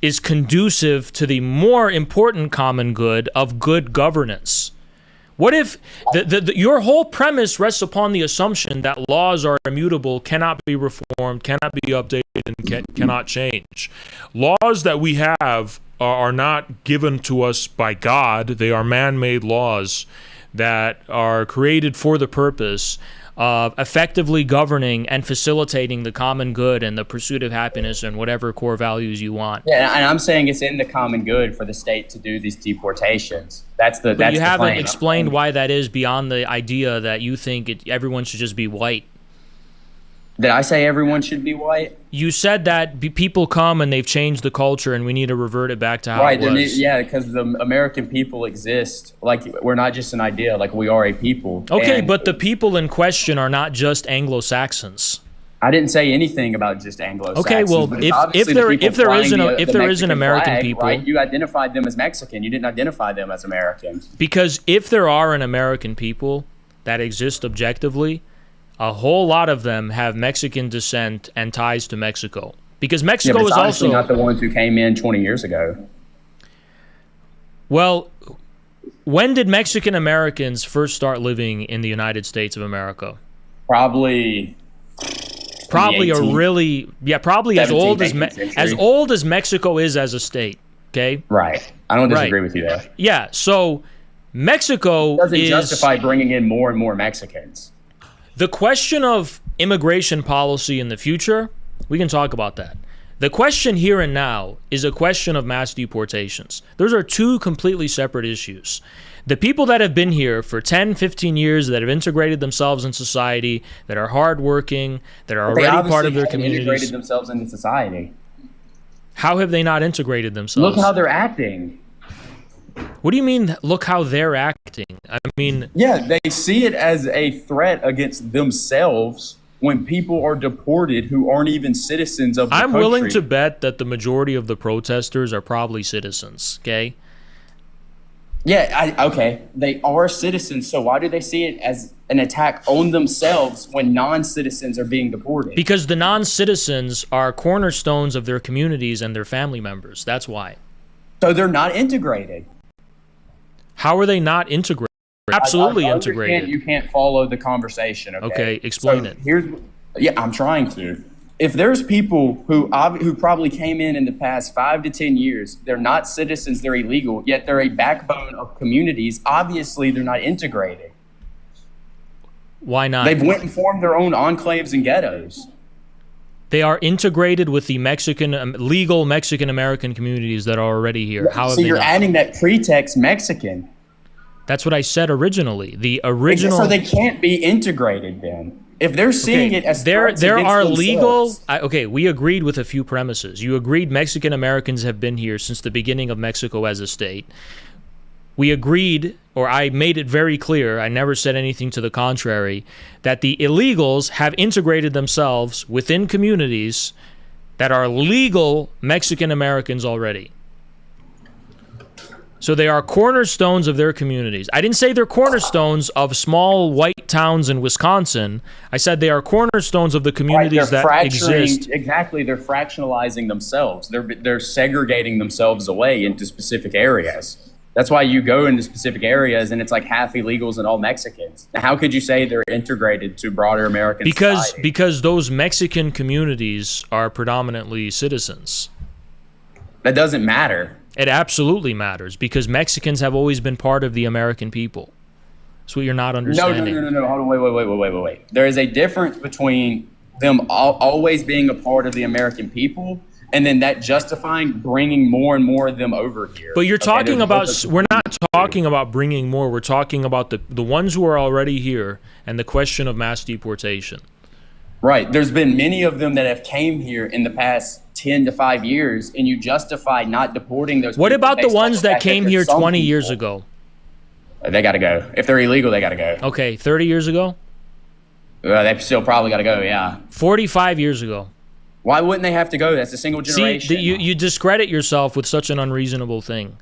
is conducive to the more important common good of good governance? What if your whole premise rests upon the assumption that laws are immutable, cannot be reformed, cannot be updated, and cannot change? Laws that we have are not given to us by God. They are man-made laws that are created for the purpose effectively governing and facilitating the common good and the pursuit of happiness and whatever core values you want. Yeah, and I'm saying it's in the common good for the state to do these deportations. That's the. But you haven't explained why that is beyond the idea that you think everyone should just be white. Did I say everyone should be white? You said that people come and they've changed the culture and we need to revert it back to how it was. Yeah, because the American people exist. Like, we're not just an idea. Like, we are a people. Okay, but the people in question are not just Anglo-Saxons. I didn't say anything about just Anglo-Saxons. Okay, well, if there is an American flag, people, right, you identified them as Mexican. You didn't identify them as Americans. Because if there are an American people that exist objectively, a whole lot of them have Mexican descent and ties to Mexico. Because Mexico is also not the ones who came in 20 years ago. Well, when did Mexican Americans first start living in the United States of America? Probably probably as old as Mexico is as a state. Okay. Right. I don't disagree with you there. Yeah. So Mexico doesn't justify bringing in more and more Mexicans. The question of immigration policy in the future, we can talk about that. The question here and now is a question of mass deportations. Those are two completely separate issues. The people that have been here for 10, 15 years, that have integrated themselves in society, that are hardworking, that are already part of their communities. Integrated themselves into society. How have they not integrated themselves? Look how they're acting. What do you mean, look how they're acting? I mean... Yeah, they see it as a threat against themselves when people are deported who aren't even citizens of the country. I'm willing to bet that the majority of the protesters are probably citizens, okay? Yeah, okay. They are citizens, so why do they see it as an attack on themselves when non-citizens are being deported? Because the non-citizens are cornerstones of their communities and their family members. That's why. So they're not integrated. How are they not integrated? Absolutely integrated. You can't follow the conversation. Okay, explain it. I'm trying to. If there's people who probably came in the past 5 to 10 years, they're not citizens, they're illegal, yet they're a backbone of communities. Obviously, they're not integrated. Why not? They've went and formed their own enclaves and ghettos. They are integrated with the legal Mexican American communities that are already here. How so you're adding that pretext Mexican. That's what I said originally. The original. So they can't be integrated then. If they're seeing it as there are legal. We agreed with a few premises. You agreed Mexican Americans have been here since the beginning of Mexico as a state. We agreed, or I made it very clear, I never said anything to the contrary, that the illegals have integrated themselves within communities that are legal Mexican Americans already. So they are cornerstones of their communities. I didn't say they're cornerstones of small white towns in Wisconsin. I said they are cornerstones of the communities that exist. Exactly, they're fractionalizing themselves. They're segregating themselves away into specific areas. That's why you go into specific areas and it's like half illegals and all Mexicans. Now, how could you say they're integrated to broader American society? Because those Mexican communities are predominantly citizens. That doesn't matter. It absolutely matters because Mexicans have always been part of the American people. That's what you're not understanding. No. Hold on, wait. There is a difference between them always being a part of the American people and then that justifying bringing more and more of them over here. But you're talking about, we're not talking about bringing more. We're talking about the ones who are already here and the question of mass deportation. Right. There's been many of them that have came here in the past 10 to 5 years, and you justify not deporting those people. What about the ones that came here 20 years ago? They got to go. If they're illegal, they got to go. Okay, 30 years ago? They still probably got to go, yeah. 45 years ago. Why wouldn't they have to go? That's a single generation. See, you discredit yourself with such an unreasonable thing.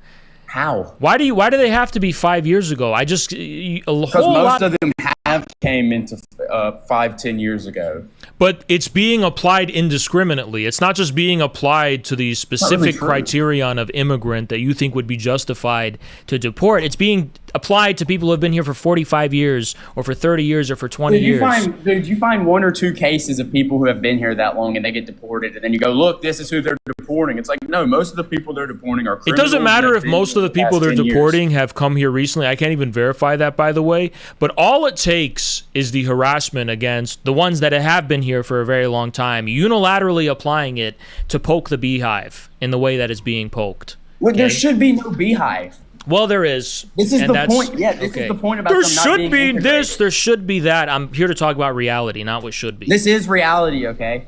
How? Why do they have to be 5 years ago? Because most of them have came into 5-10 years ago. But it's being applied indiscriminately. It's not just being applied to the specific criterion of immigrant that you think would be justified to deport. It's being applied to people who have been here for 45 years or for 30 years or for 20 years. You find one or two cases of people who have been here that long and they get deported, and then you go, look, this is who they're deporting. It's like, no, most of the people they're deporting are criminals. It doesn't matter if most of the people they're deporting have come here recently. I can't even verify that, by the way. But all it takes is the harassment against the ones that have been here for a very long time, unilaterally applying it to poke the beehive in the way that it's being poked. Well, there should be no beehive. Well, there is. This is the point. Yeah, this is the point about there them not should being be integrated. this. There should be that. I'm here to talk about reality, not what should be. This is reality, okay?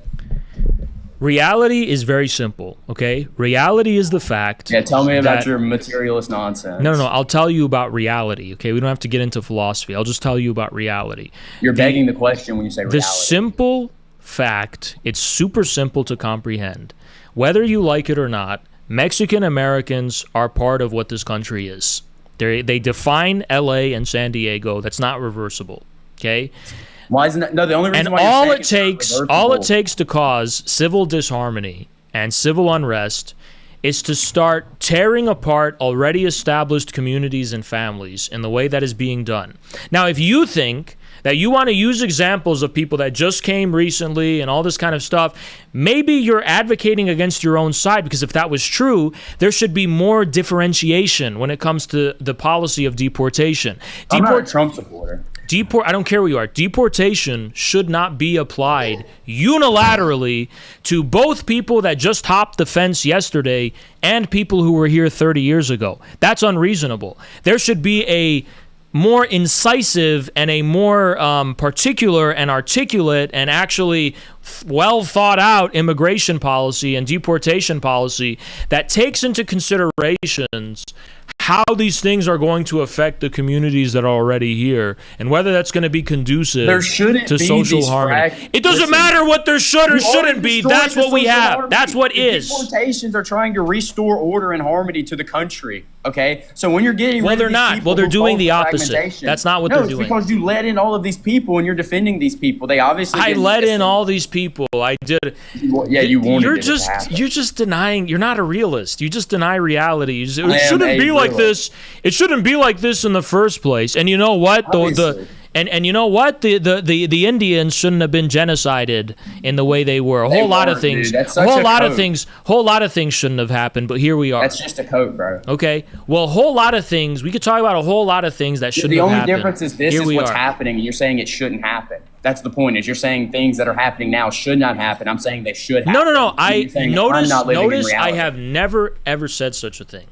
Reality is very simple, okay? Reality is the fact. Yeah, tell me about your materialist nonsense. No. I'll tell you about reality, okay? We don't have to get into philosophy. I'll just tell you about reality. You're begging the question when you say reality. The simple fact, it's super simple to comprehend. Whether you like it or not, Mexican Americans are part of what this country is. They define LA and San Diego. That's not reversible. Okay? Why isn't that? No, the only reason and why all you're it takes to cause civil disharmony and civil unrest is to start tearing apart already established communities and families in the way that is being done. Now, if you think that you want to use examples of people that just came recently and all this kind of stuff, maybe you're advocating against your own side, because if that was true, there should be more differentiation when it comes to the policy of deportation. I'm not a Trump supporter. I don't care who you are. Deportation should not be applied unilaterally to both people that just hopped the fence yesterday and people who were here 30 years ago. That's unreasonable. There should be a more incisive and a more particular and articulate and actually well thought out immigration policy and deportation policy that takes into considerations how these things are going to affect the communities that are already here and whether that's going to be conducive to social harmony. It doesn't matter what there should or shouldn't be. That's what we have. That's what is. Deportations are trying to restore order and harmony to the country. Okay, so when you're getting well, they're not. Well, they're doing the opposite. That's not what they're doing. No, it's because you let in all of these people and you're defending these people. They obviously. I let in all these people. I did. Yeah, you wanted You're just denying. You're not a realist. You just deny reality. It shouldn't be like this. It shouldn't be like this in the first place. And you know what? And you know what? The Indians shouldn't have been genocided in the way they were. A whole lot of things shouldn't have happened, but here we are. That's just a code, bro. Okay. Well, a whole lot of things. We could talk about a whole lot of things that shouldn't have happened. The only difference is this is what's happening, and you're saying it shouldn't happen. That's the point. Is you're saying things that are happening now should not happen. I'm saying they should happen. No. Notice I have never ever said such a thing.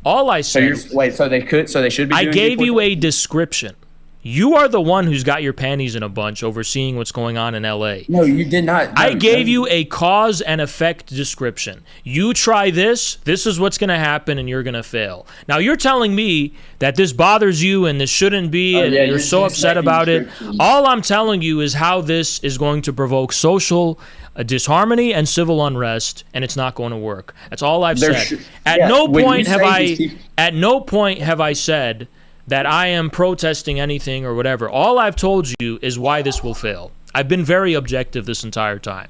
All I said. So they should be. I gave you a description. You are the one who's got your panties in a bunch overseeing what's going on in LA. No, you did not. I gave you a cause and effect description. You try this is what's going to happen, and you're going to fail. Now, you're telling me that this bothers you and this shouldn't be, and you're so upset about it. All I'm telling you is how this is going to provoke social disharmony and civil unrest, and it's not going to work. That's all I've said. At no point have I said that I am protesting anything or whatever. All I've told you is why this will fail. I've been very objective this entire time.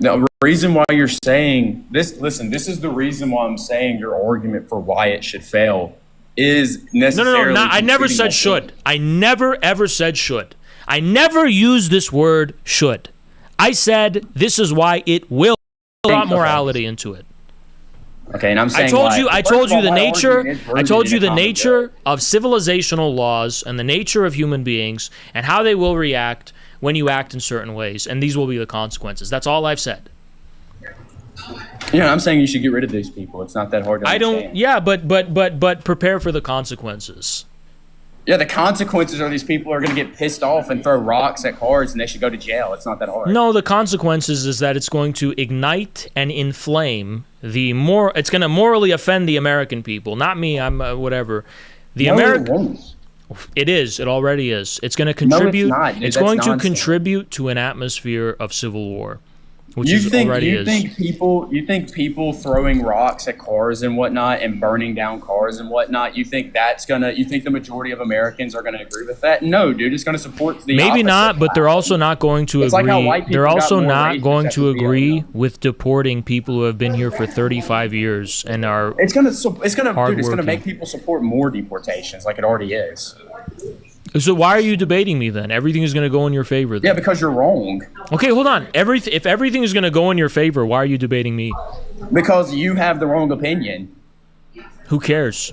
The reason why you're saying this, listen, this is the reason why I'm saying your argument for why it should fail is necessarily... No, I never said should. I never, ever said should. I never used this word should. I said this is why it will. A lot morality into it. Okay, and I'm saying I told you the nature of civilizational laws and the nature of human beings and how they will react when you act in certain ways, and these will be the consequences. That's all I've said. Yeah, I'm saying you should get rid of these people. It's not that hard to understand. Yeah, but prepare for the consequences. Yeah, the consequences are these people are going to get pissed off and throw rocks at cars, and they should go to jail. It's not that hard. No, the consequences is that it's going to ignite and inflame it's going to morally offend the American people. Not me, I'm whatever. It is. It already is. It's going to contribute. No, it's not. It's going to contribute to an atmosphere of civil war. which You is think already you is. think people throwing rocks at cars and whatnot and burning down cars and whatnot, you think the majority of Americans are gonna agree with that? No, dude, it's gonna support the Maybe opposite not, but they're fact. also not going to It's agree. like how white people They're got also more not racist going after to the agree Vietnam. with deporting people who have been here for 35 years and are It's gonna hardworking. make people support more deportations like it already is. So why are you debating me then? Everything is going to go in your favor then. Yeah, because you're wrong. Okay, hold on. If everything is going to go in your favor, why are you debating me? Because you have the wrong opinion. Who cares?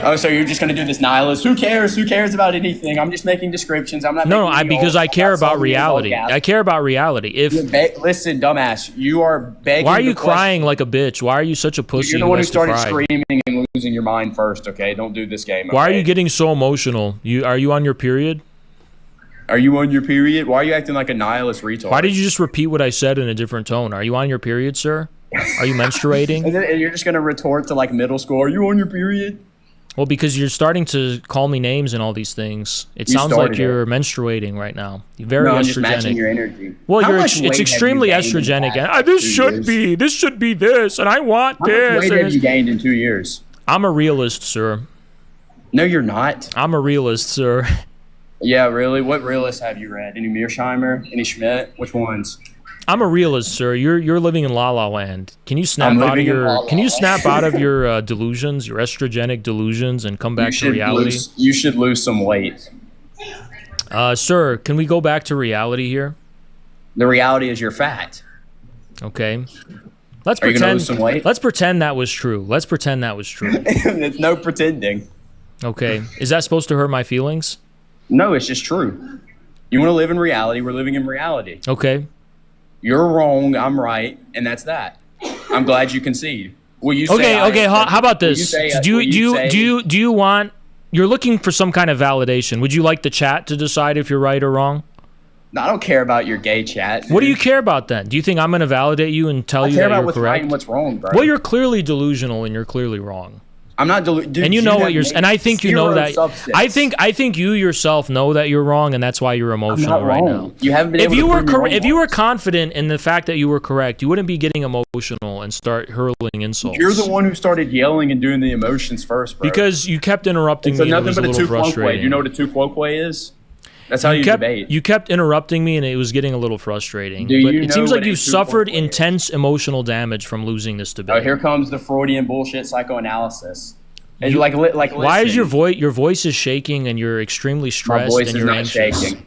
Oh, so you're just gonna do this nihilist? Who cares? Who cares about anything? I'm just making descriptions. I'm not. No, making because I care about reality. I care about reality. If Listen, dumbass, you are begging. why are you the question. crying like a bitch? Why are you such a pussy? You're the one who has to started cry? screaming and losing your mind first. Okay, don't do this game. Why are okay? you getting so emotional? Are you on your period? Are you on your period? Why are you acting like a nihilist retard? Why did you just repeat what I said in a different tone? Are you on your period, sir? Are you menstruating? And you're just gonna retort to like middle school. Are you on your period? Well, because you're starting to call me names and all these things. It You sounds started like you're menstruating right now. You're very No, I'm just matching estrogenic. your energy. Well, How you're much weight it's have you extremely gained in the estrogenic. past, And, like, this 2 should years? be this, and I want How much this. weight and have you gained in 2 years? I'm a realist, sir. No, you're not. I'm a realist, sir. Yeah, really? What realists have you read? Any Mearsheimer? Any Schmidt? Which ones? I'm a realist, sir. You're living in La La Land. Can you snap I'm out of living in La your La Can you Land. snap out of your delusions, your estrogenic delusions, and come back to reality? You should lose some weight. Sir, can we go back to reality here? The reality is you're fat. Okay. Let's Are you gonna pretend. lose some weight? Let's pretend that was true. Let's pretend that was true. It's no pretending. Okay. Is that supposed to hurt my feelings? No, it's just true. You want to live in reality? We're living in reality. Okay. You're wrong. I'm right, and that's that. I'm glad you concede. Will you say? Okay. I Okay. am- How about will you this? say- Do will you say- do you want? You're looking for some kind of validation. Would you like the chat to decide if you're right or wrong? No, I don't care about your gay chat. What do you dude. care about then? Do you think I'm going to validate you and tell I you care that about you're what's right correct? and what's wrong, bro. Well, you're clearly delusional and you're clearly wrong. I'm not dude, And you know what have you're made and I think you know zero that substance. I think you yourself know that you're wrong and that's why you're I'm emotional not right wrong. now. You haven't been If able you to were prove me wrong if you were once. confident in the fact that you were correct, you wouldn't be getting emotional and start hurling insults. You're the one who started yelling and doing the emotions first, bro. because you kept interrupting it's me and it nothing was a but a little two quoque. frustrating. You know what a two quoque is? That's how you debate. You kept interrupting me and it was getting a little frustrating. Do But you it know seems what like a you've two suffered quoque is? intense emotional damage from losing this debate. Oh, here comes the Freudian bullshit psychoanalysis. And You- like Why is listen, your voice is shaking and you're extremely my stressed voice and is you're not anxious? shaking.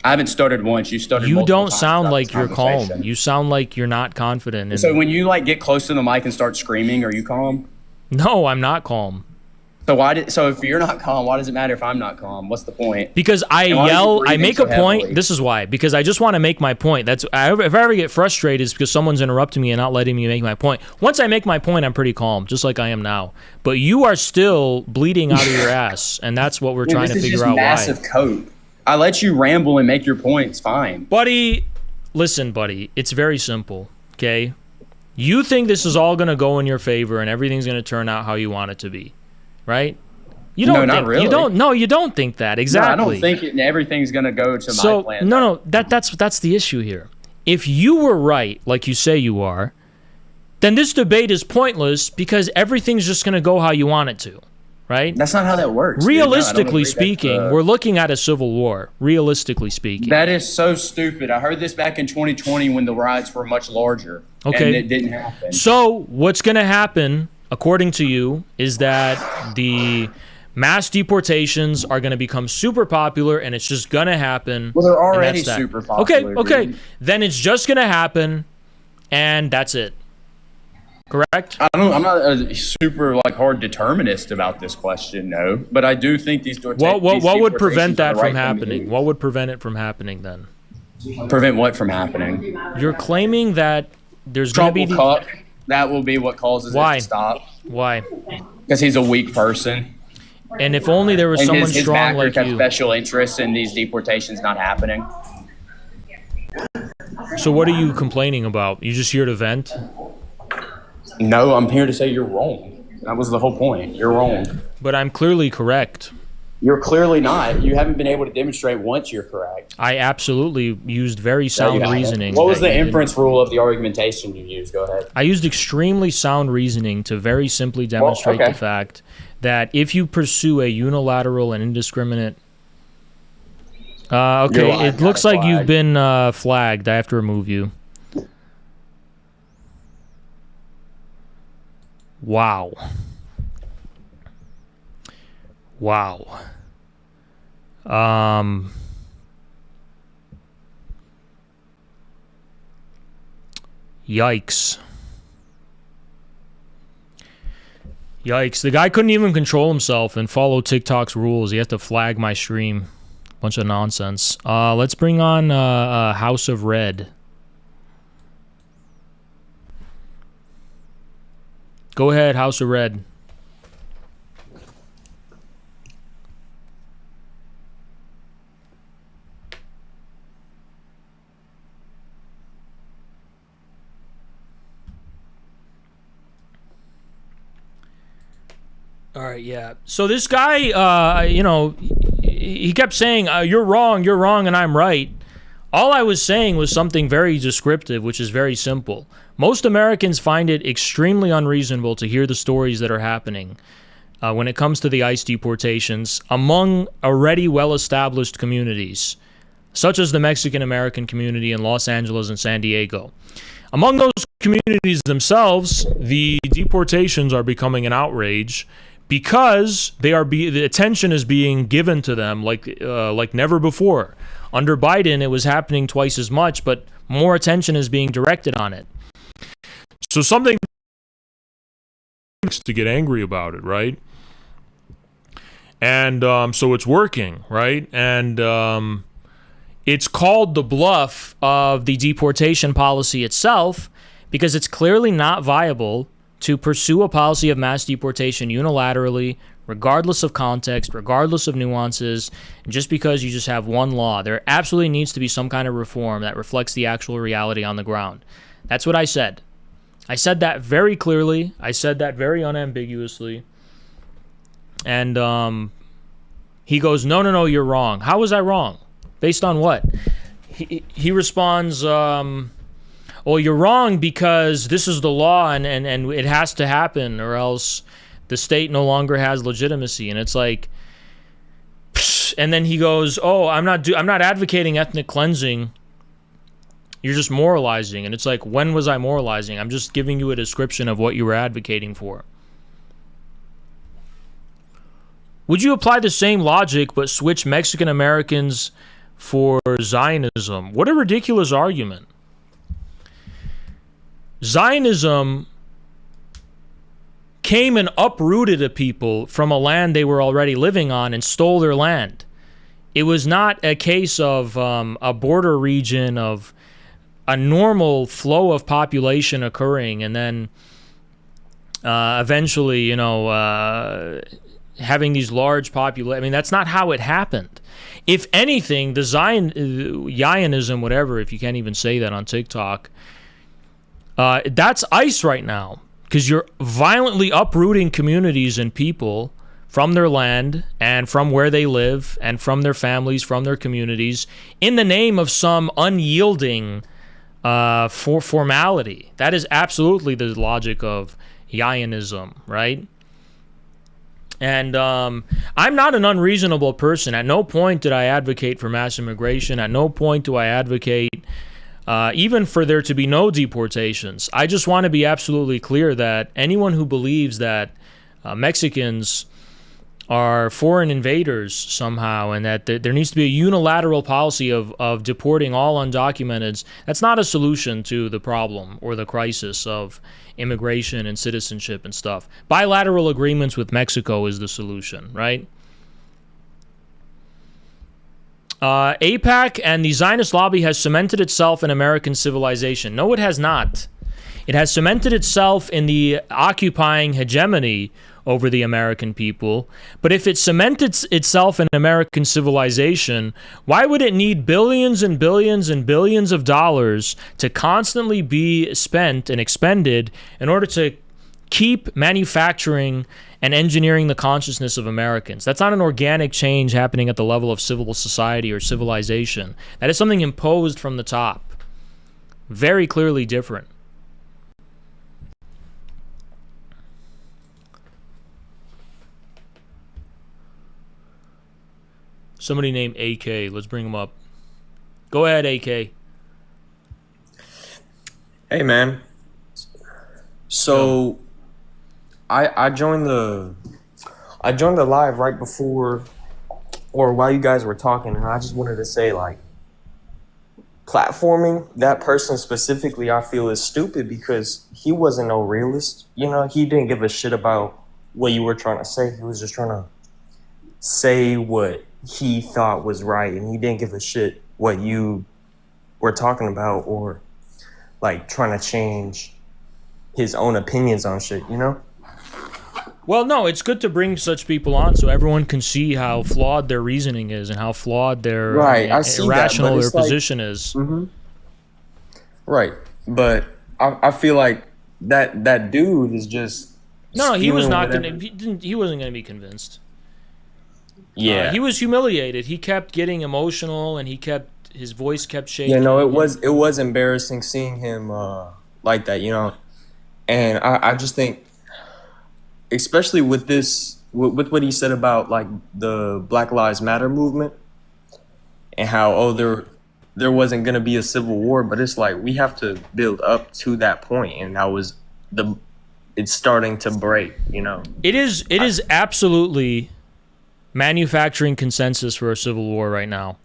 I haven't stuttered once. You stuttered. You multiple don't times sound throughout like this you're calm. conversation. You sound like you're not confident. And So when you like get close to the mic and start screaming, are you calm? no, I'm not calm. So if you're not calm, why does it matter if I'm not calm? What's the point? Because I And why are you yell, I breathing make so a point. heavily? This is why. Because I just want to make my point. If I ever get frustrated, it's because someone's interrupting me and not letting me make my point. Once I make my point, I'm pretty calm, just like I am now. But you are still bleeding out of your ass, and that's what we're trying to This is figure just out massive why. cope. I let you ramble and make your points. Fine. Buddy, listen, buddy. It's very simple. Okay, you think this is all gonna go in your favor and everything's gonna turn out how you want it to be, right? You don't No, not think, really. You don't. No, you don't think that exactly. No, I don't think everything's gonna go to my plan. No, that's the issue here. If you were right, like you say you are, then this debate is pointless because everything's just going to go how you want it to, right? That's not how that works. dude. No, I don't Realistically agree. speaking, That's, we're looking at a civil war. Realistically speaking, that is so stupid. I heard this back in 2020 when the riots were much larger. Okay. And it didn't happen. so what's going to happen, according to you, is that the mass deportations are going to become super popular, and it's just going to happen. Well, they're and already that's that. super popular. Okay. dude. Then it's just going to happen, and that's it. Correct? I'm not a super like hard determinist about this question, no. But I do think these. What would prevent that from happening? What would prevent it from happening then? Prevent what from happening? You're claiming that there's going to be Trouble Cup. That will be what causes Why? it to stop. Why? Because he's a weak person. And if only there was And someone his strong backers like have you. special interests in these deportations not happening. So what are you complaining about? You just here to vent? No, I'm here to say you're wrong. That was the whole point. You're wrong. But I'm clearly correct. You're clearly not. You haven't been able to demonstrate once you're correct. I absolutely used very sound reasoning. What was the inference rule of the argumentation you used? Go ahead. I used extremely sound reasoning to very simply demonstrate the fact that if you pursue a unilateral and indiscriminate... okay, it looks like you've been flagged. I have to remove you. Wow. Wow. Yikes. Yikes. The guy couldn't even control himself and follow TikTok's rules. He had to flag my stream. Bunch of nonsense. Let's bring on House of Red. Go ahead, House of Red. All right, yeah. So this guy, you know, he kept saying, you're wrong, and I'm right. All I was saying was something very descriptive, which is very simple. Most Americans find it extremely unreasonable to hear the stories that are happening when it comes to the ICE deportations among already well-established communities, such as the Mexican-American community in Los Angeles and San Diego. Among those communities themselves, the deportations are becoming an outrage because the attention is being given to them like never before. Under Biden, it was happening twice as much, but more attention is being directed on it. So something to get angry about it, right? And so it's working, right? And it's called the bluff of the deportation policy itself because it's clearly not viable to pursue a policy of mass deportation unilaterally, regardless of context, regardless of nuances, and just because you just have one law. There absolutely needs to be some kind of reform that reflects the actual reality on the ground. That's what I said. I said that very clearly. I said that very unambiguously. And he goes, no, you're wrong. How was I wrong? Based on what? He responds, well, you're wrong because this is the law and it has to happen or else the state no longer has legitimacy. And it's like, psh, and then he goes, oh, I'm not advocating ethnic cleansing. You're just moralizing. And it's like, when was I moralizing? I'm just giving you a description of what you were advocating for. Would you apply the same logic but switch Mexican Americans for Zionism? What a ridiculous argument. Zionism came and uprooted a people from a land they were already living on and stole their land. It was not a case of a border region of a normal flow of population occurring and then eventually, you know, having these large populations. I mean, that's not how it happened. If anything, the Zionism, whatever, if you can't even say that on TikTok, that's ICE right now, because you're violently uprooting communities and people from their land and from where they live and from their families, from their communities, in the name of some unyielding formality. That is absolutely the logic of Zionism, right? And I'm not an unreasonable person. At no point did I advocate for mass immigration. At no point do I advocate even for there to be no deportations. I just want to be absolutely clear that anyone who believes that Mexicans are foreign invaders somehow and that there needs to be a unilateral policy of deporting all undocumented, that's not a solution to the problem or the crisis of immigration and citizenship and stuff. Bilateral agreements with Mexico is the solution, right? AIPAC and the Zionist lobby has cemented itself in American civilization. No, it has not. It has cemented itself in the occupying hegemony over the American people. But if it cemented itself in American civilization, why would it need billions and billions and billions of dollars to constantly be spent and expended in order to keep manufacturing and engineering the consciousness of Americans. That's not an organic change happening at the level of civil society or civilization. That is something imposed from the top. Very clearly different. Somebody named AK. Let's bring him up. Go ahead, AK. Hey, man. So, I joined the live right before or while you guys were talking, and I just wanted to say, like, platforming that person specifically, I feel is stupid because he wasn't no realist. You know, he didn't give a shit about what you were trying to say. He was just trying to say what he thought was right, and he didn't give a shit what you were talking about or like trying to change his own opinions on shit, you know? Well, no, it's good to bring such people on so everyone can see how flawed their reasoning is and how flawed their irrational their position is. Mm-hmm. Right, but I feel like that dude is just he was not gonna. He wasn't gonna be convinced. Yeah, he was humiliated. He kept getting emotional, and his voice kept shaking. Yeah, no, it was embarrassing seeing him like that, you know. And I just think, especially with this, with what he said about like the Black Lives Matter movement, and how there wasn't gonna be a civil war, but it's like we have to build up to that point, and it's starting to break, you know. It is absolutely manufacturing consensus for a civil war right now,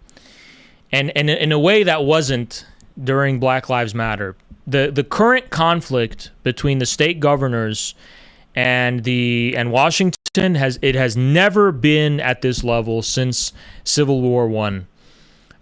and in a way that wasn't during Black Lives Matter. The current conflict between the state governors and Washington has never been at this level since Civil War I.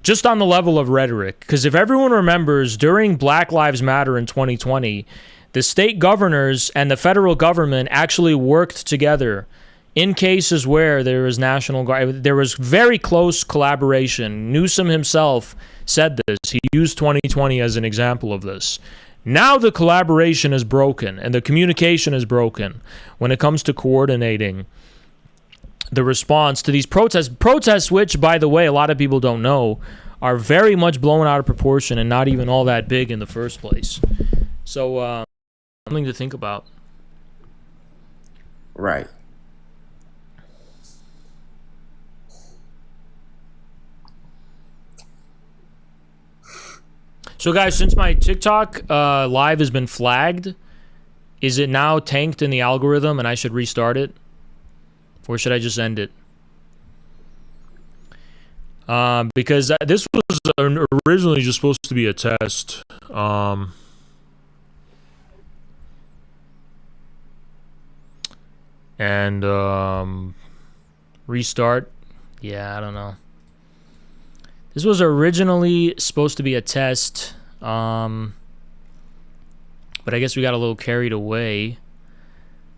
Just on the level of rhetoric, because if everyone remembers, during Black Lives Matter in 2020, the state governors and the federal government actually worked together in cases where there was there was very close collaboration. Newsom himself said this. He used 2020 as an example of this. Now the collaboration is broken and the communication is broken when it comes to coordinating the response to these protests, which, by the way, a lot of people don't know, are very much blown out of proportion and not even all that big in the first place. So, something to think about. Right. So, guys, since my TikTok live has been flagged, is it now tanked in the algorithm and I should restart it? Or should I just end it? Because this was originally just supposed to be a test. Restart? Yeah, I don't know. This was originally supposed to be a test, but I guess we got a little carried away.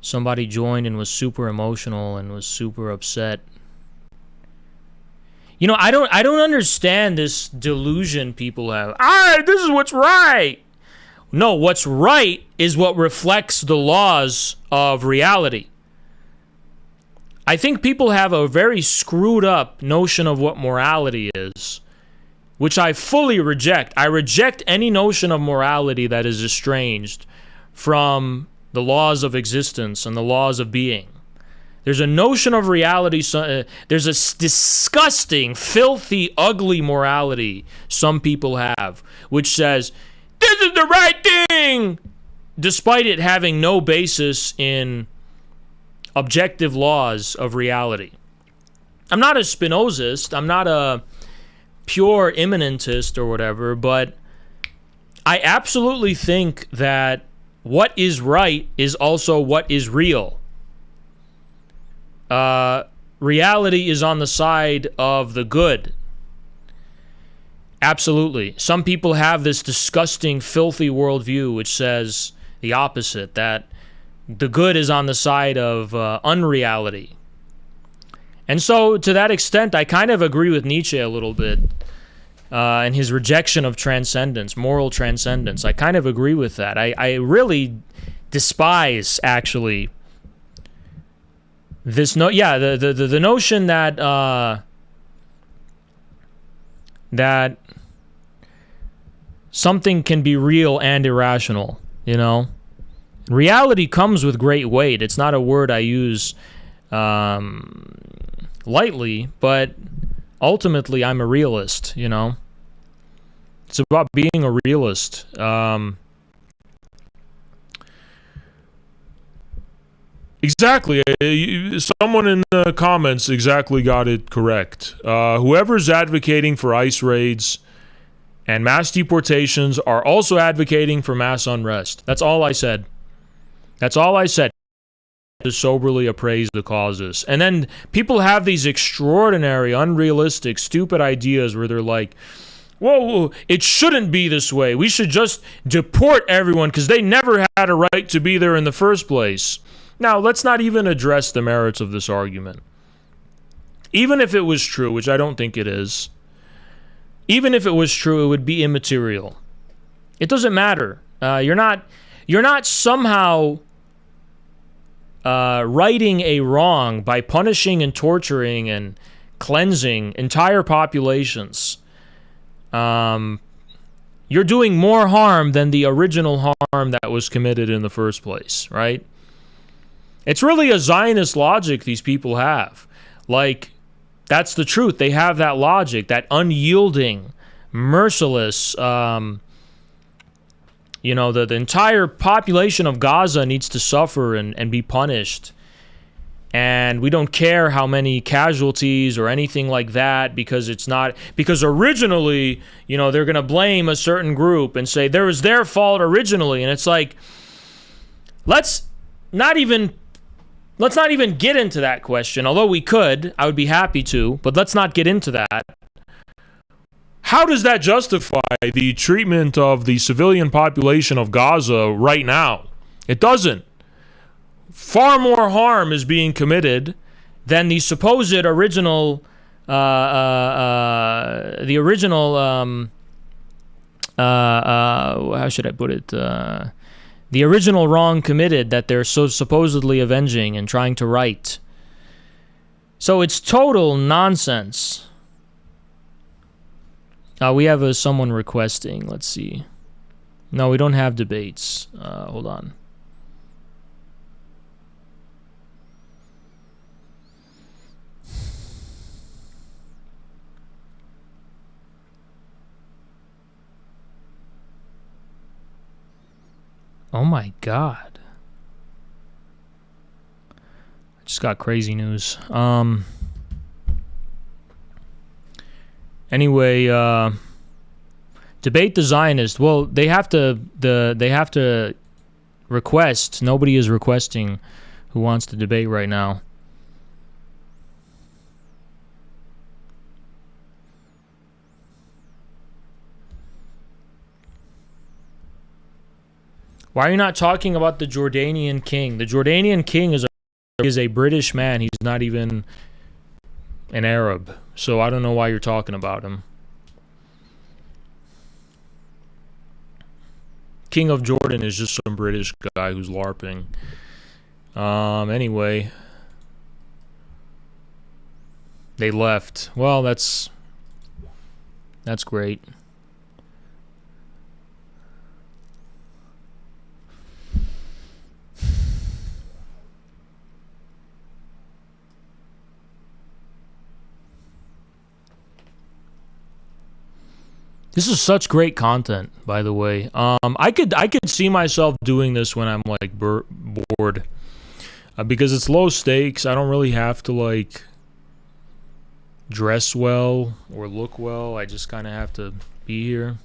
Somebody joined and was super emotional and was super upset. You know, I don't understand this delusion people have. This is what's right. No, what's right is what reflects the laws of reality. I think people have a very screwed up notion of what morality is, which I fully reject. I reject any notion of morality that is estranged from the laws of existence and the laws of being. There's a notion of reality, there's a disgusting, filthy, ugly morality some people have, which says, this is the right thing, despite it having no basis in objective laws of reality. I'm not a Spinozist, I'm not a pure immanentist or whatever, but I absolutely think that what is right is also what is real. Reality is on the side of the good. Absolutely. Some people have this disgusting, filthy worldview which says the opposite, that the good is on the side of unreality. And so, to that extent, I kind of agree with Nietzsche a little bit and his rejection of transcendence, moral transcendence. I kind of agree with that. I really despise, actually, this the notion that that something can be real and irrational. You know, reality comes with great weight. It's not a word I use lightly, but ultimately I'm a realist. You know, it's about being a realist. Exactly. Someone in the comments exactly got it correct. Whoever's advocating for ICE raids and mass deportations are also advocating for mass unrest. That's all I said. That's all I said. To soberly appraise the causes. And then people have these extraordinary, unrealistic, stupid ideas where they're like, whoa, it shouldn't be this way. We should just deport everyone because they never had a right to be there in the first place. Now, let's not even address the merits of this argument. Even if it was true, which I don't think it is, even if it was true, it would be immaterial. It doesn't matter. You're not somehow righting a wrong by punishing and torturing and cleansing entire populations. You're doing more harm than the original harm that was committed in the first place, right? It's really a Zionist logic these people have. Like, that's the truth. They have that logic, that unyielding, merciless, the entire population of Gaza needs to suffer and be punished. And we don't care how many casualties or anything like that because originally, they're going to blame a certain group and say there was their fault originally. And it's like, let's not even get into that question, although we could. I would be happy to, but let's not get into that. How does that justify the treatment of the civilian population of Gaza right now? It doesn't. Far more harm is being committed than the supposed original, how should I put it? The original wrong committed that they're so supposedly avenging and trying to right. So it's total nonsense. We have someone requesting. Let's see. No, we don't have debates. Hold on. Oh my God. I just got crazy news. Anyway, debate the Zionist. Well, they have to request. Nobody is requesting who wants to debate right now. Why are you not talking about the Jordanian king? The Jordanian king is a British man. He's not even an Arab. So I don't know why you're talking about him. King of Jordan is just some British guy who's LARPing. Anyway. They left. Well, that's great. This is such great content, by the way. I could see myself doing this when I'm like bored, because it's low stakes. I don't really have to like dress well or look well. I just kind of have to be here.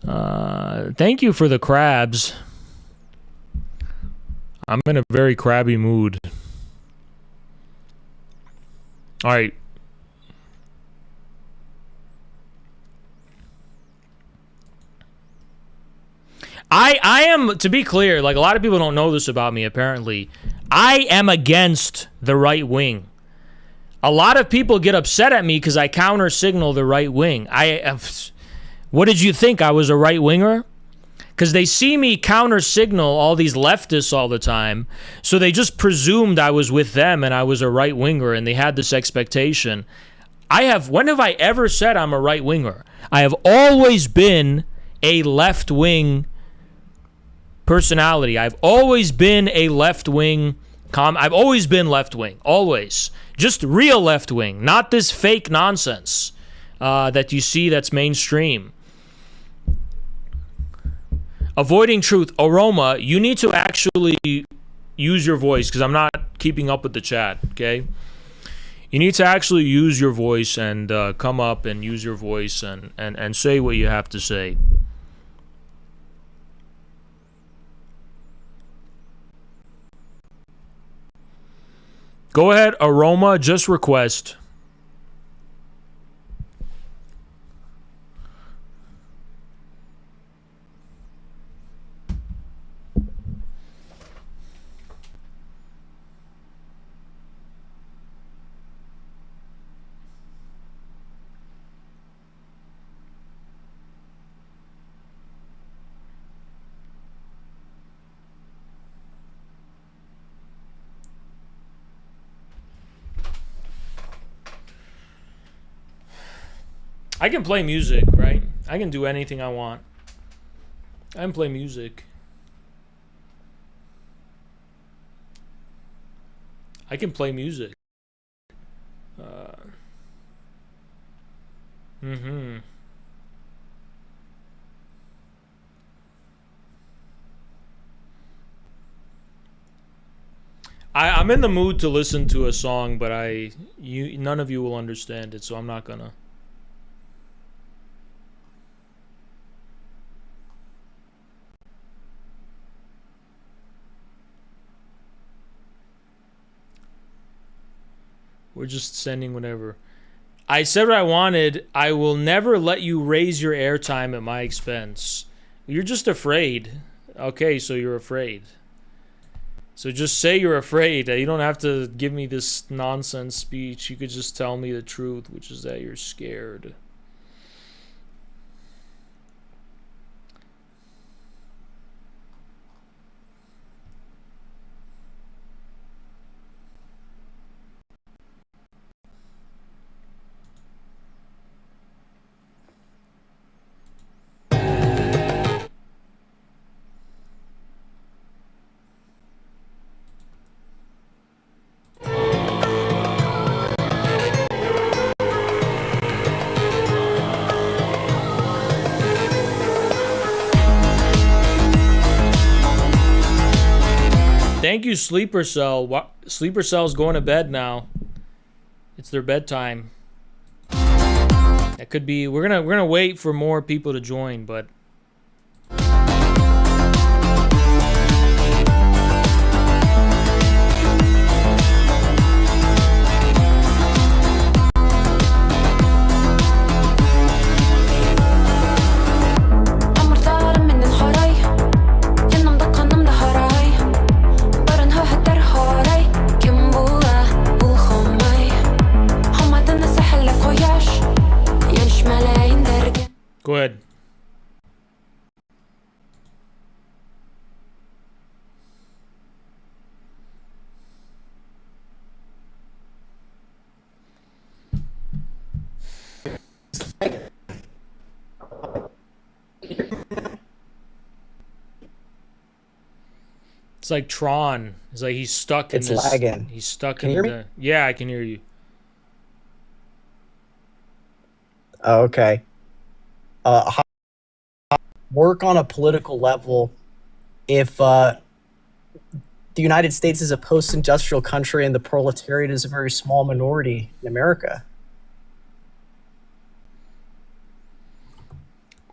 Thank you for the crabs. I'm in a very crabby mood. All right. I am, to be clear, like a lot of people don't know this about me apparently, I am against the right wing. A lot of people get upset at me because I counter signal the right wing. What did you think? I was a right winger? because they see me counter signal all these leftists all the time, so they just presumed I was with them and I was a right winger, and they had this expectation. When have I ever said I'm a right winger? I have always been a left wing personality. I've always been a left wing. I've always been left wing, always. Just real left wing, not this fake nonsense that you see that's mainstream. Avoiding truth. Aroma, you need to actually use your voice because I'm not keeping up with the chat, okay? You need to actually use your voice and come up and use your voice and say what you have to say. Go ahead, Aroma, just request. I can play music, right? I can do anything I want. I can play music. I can play music. I'm in the mood to listen to a song, but none of you will understand it, so I'm not gonna. We're just sending whatever. I said what I wanted. I will never let you raise your airtime at my expense. You're just afraid. Okay, so you're afraid. So just say you're afraid. You don't have to give me this nonsense speech. You could just tell me the truth, which is that you're scared. Thank you, Sleeper Cell. Sleeper Cell's going to bed now. It's their bedtime. That could be. We're gonna wait for more people to join, but. Go ahead. It's like Tron. It's like he's stuck in this. It's lagging. He's stuck Can in you the. hear me? Yeah, I can hear you. Oh, okay. Work on a political level if the United States is a post-industrial country and the proletariat is a very small minority in America.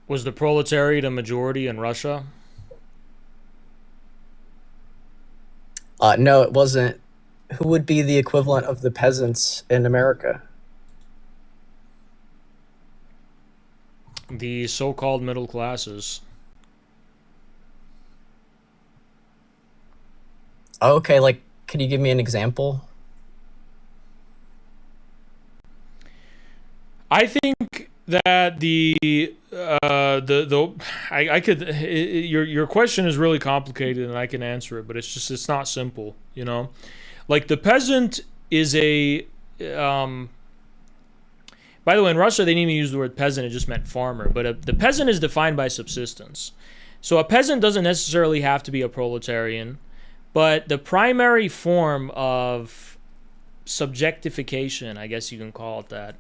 Was the proletariat a majority in Russia? No, it wasn't. Who would be the equivalent of the peasants in America? The so-called middle classes. Okay, like, can you give me an example? I think that I could your question is really complicated and I can answer it, but it's not simple, you know. Like the peasant is a by the way, in Russia they didn't even use the word peasant, it just meant farmer, but the peasant is defined by subsistence. So a peasant doesn't necessarily have to be a proletarian, but the primary form of subjectification, I guess you can call it that,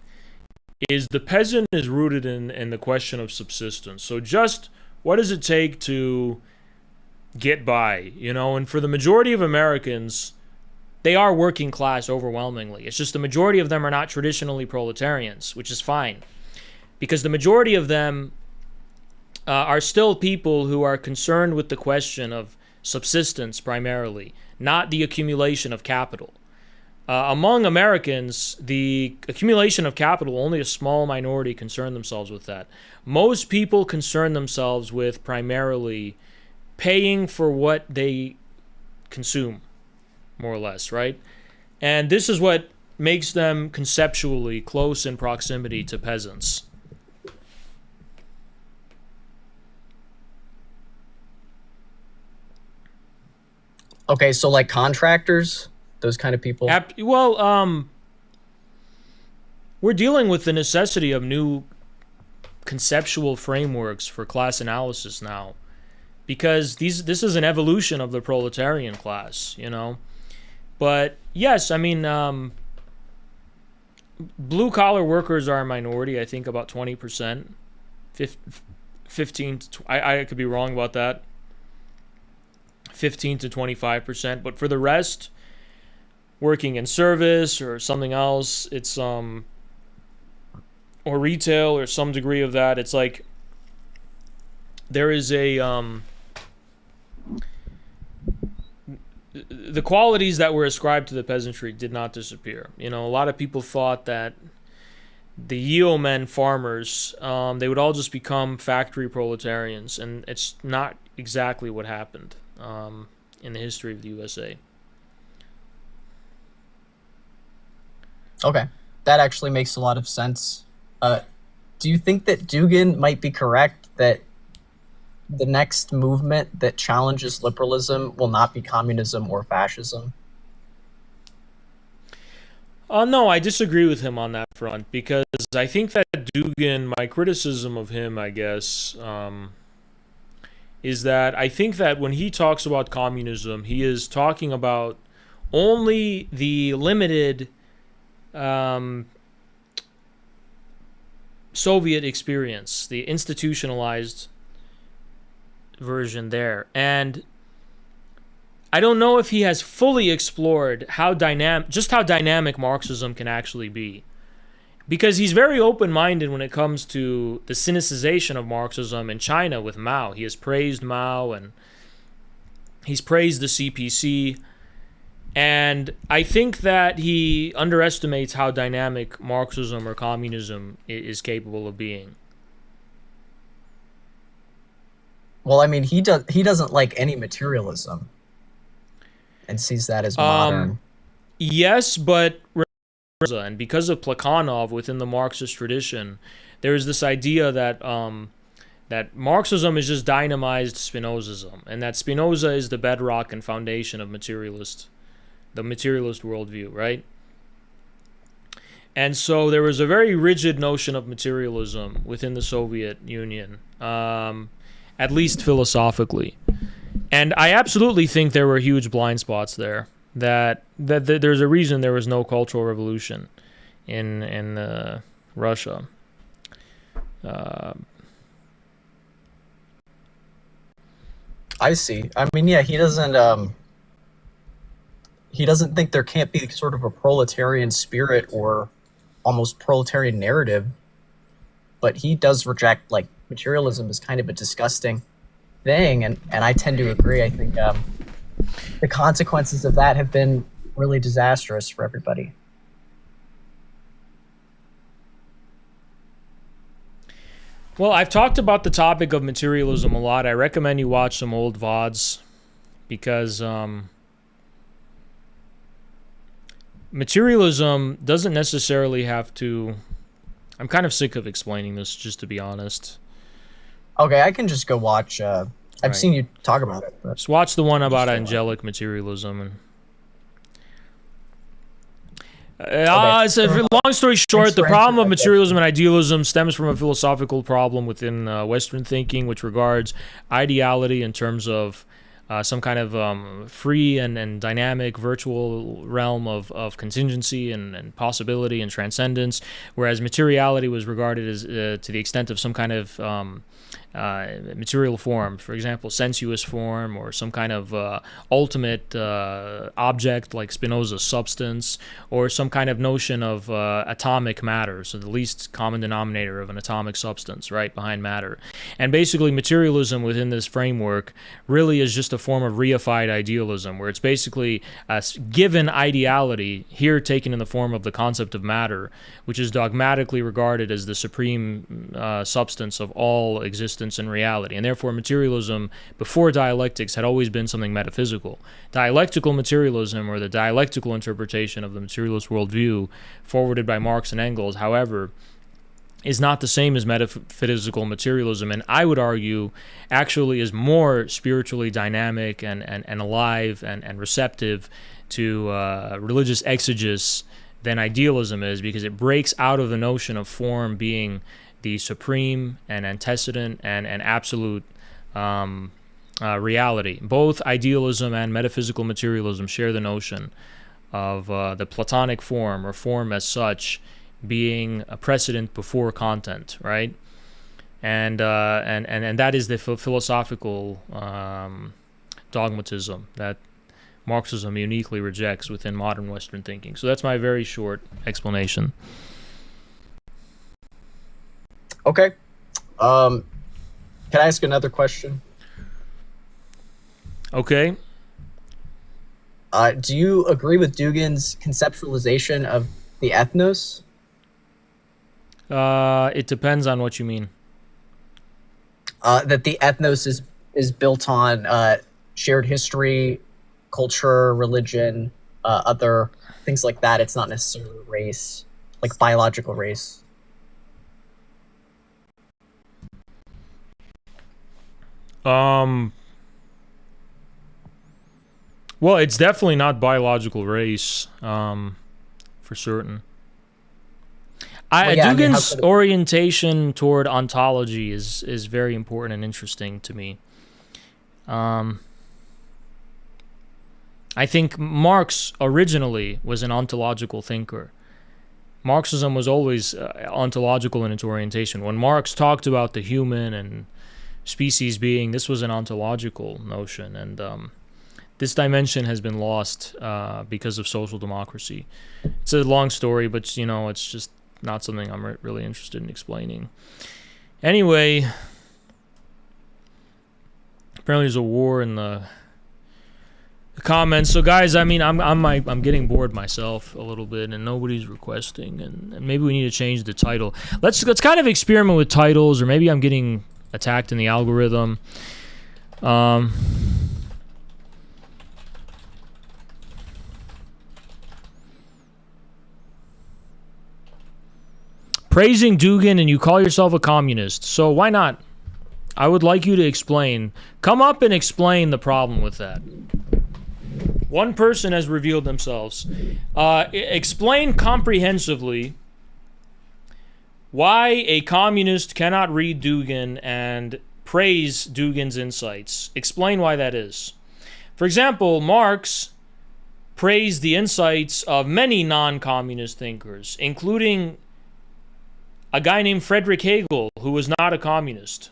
is the peasant is rooted in the question of subsistence. So just what does it take to get by, you know? And for the majority of Americans, they are working class overwhelmingly. It's just the majority of them are not traditionally proletarians, which is fine. Because the majority of them are still people who are concerned with the question of subsistence primarily, not the accumulation of capital. Among Americans, the accumulation of capital, only a small minority concern themselves with that. Most people concern themselves with primarily paying for what they consume, more or less, right? And this is what makes them conceptually close in proximity to peasants. Okay, so like contractors, those kind of people. We're dealing with the necessity of new conceptual frameworks for class analysis now, because this is an evolution of the proletarian class, you know. But yes, I mean, blue collar workers are a minority. I think about 20%, 15. I could be wrong about that. 15 to 25%, but for the rest, working in service or something else, it's or retail or some degree of that, it's like there is a the qualities that were ascribed to the peasantry did not disappear. You know, a lot of people thought that the yeomen farmers, they would all just become factory proletarians, and it's not exactly what happened in the history of the USA. Okay, that actually makes a lot of sense. Do you think that Dugin might be correct that the next movement that challenges liberalism will not be communism or fascism? No, I disagree with him on that front, because I think that Dugin, my criticism of him, I guess, is that I think that when he talks about communism, he is talking about only the limited Soviet experience, the institutionalized version there. And I don't know if he has fully explored how dynamic Marxism can actually be. Because he's very open-minded when it comes to the cynicization of Marxism in China with Mao. He has praised Mao and he's praised the CPC. And I think that he underestimates how dynamic Marxism or communism is capable of being. Well, I mean, he doesn't like any materialism and sees that as modern. Yes, but and because of Plekhanov within the Marxist tradition, there is this idea that that Marxism is just dynamized Spinozism, and that Spinoza is the bedrock and foundation of the materialist worldview, right? And so there was a very rigid notion of materialism within the Soviet Union, at least philosophically. And I absolutely think there were huge blind spots there. That there's a reason there was no cultural revolution in Russia. I see. I mean, yeah, he doesn't think there can't be sort of a proletarian spirit or almost proletarian narrative, but he does reject like materialism as kind of a disgusting thing, and I tend to agree. I think the consequences of that have been really disastrous for everybody. Well, I've talked about the topic of materialism a lot. I recommend you watch some old VODs, because materialism doesn't necessarily have to I'm kind of sick of explaining this, just to be honest. Okay, I can just go watch. I've Right. seen you talk about it. But Just watch the one about Just angelic materialism. And Okay. so long story short, Thanks the for problem of answering that materialism and idealism stems from a philosophical problem within Western thinking, which regards ideality in terms of some kind of free and dynamic virtual realm of contingency and possibility and transcendence, whereas materiality was regarded as to the extent of some kind of material form, for example, sensuous form, or some kind of ultimate object like Spinoza's substance, or some kind of notion of atomic matter, so the least common denominator of an atomic substance, right, behind matter. And basically, materialism within this framework really is just a form of reified idealism, where it's basically a given ideality, here taken in the form of the concept of matter, which is dogmatically regarded as the supreme substance of all existence and reality. And therefore, materialism before dialectics had always been something metaphysical. Dialectical materialism, or the dialectical interpretation of the materialist worldview forwarded by Marx and Engels, however, is not the same as metaphysical materialism, and I would argue actually is more spiritually dynamic and alive and receptive to religious exegesis than idealism is, because it breaks out of the notion of form being the supreme and antecedent and absolute reality. Both idealism and metaphysical materialism share the notion of the Platonic form, or form as such, being a precedent before content, right? And that is the philosophical dogmatism that Marxism uniquely rejects within modern Western thinking. So that's my very short explanation. Okay. Can I ask another question? Okay. Do you agree with Dugin's conceptualization of the ethnos? It depends on what you mean. That the ethnos is built on shared history, culture, religion, other things like that. It's not necessarily race, like biological race. Well, it's definitely not biological race, for certain. Dugin's orientation toward ontology is very important and interesting to me. I think Marx originally was an ontological thinker. Marxism was always ontological in its orientation. When Marx talked about the human and species being, this was an ontological notion, and this dimension has been lost because of social democracy. It's a long story, but it's just not something I'm really interested in explaining. Anyway, apparently there's a war in the comments. So guys, I mean, I'm getting bored myself a little bit, and nobody's requesting, and maybe we need to change the title. Let's kind of experiment with titles, or maybe I'm getting attacked in the algorithm. Praising Dugin and you call yourself a communist. So why not? I would like you to explain. Come up and explain the problem with that. One person has revealed themselves. Explain comprehensively why a communist cannot read Dugin and praise Dugin's insights. Explain why that is. For example, Marx praised the insights of many non-communist thinkers, including a guy named Friedrich Hegel, who was not a communist.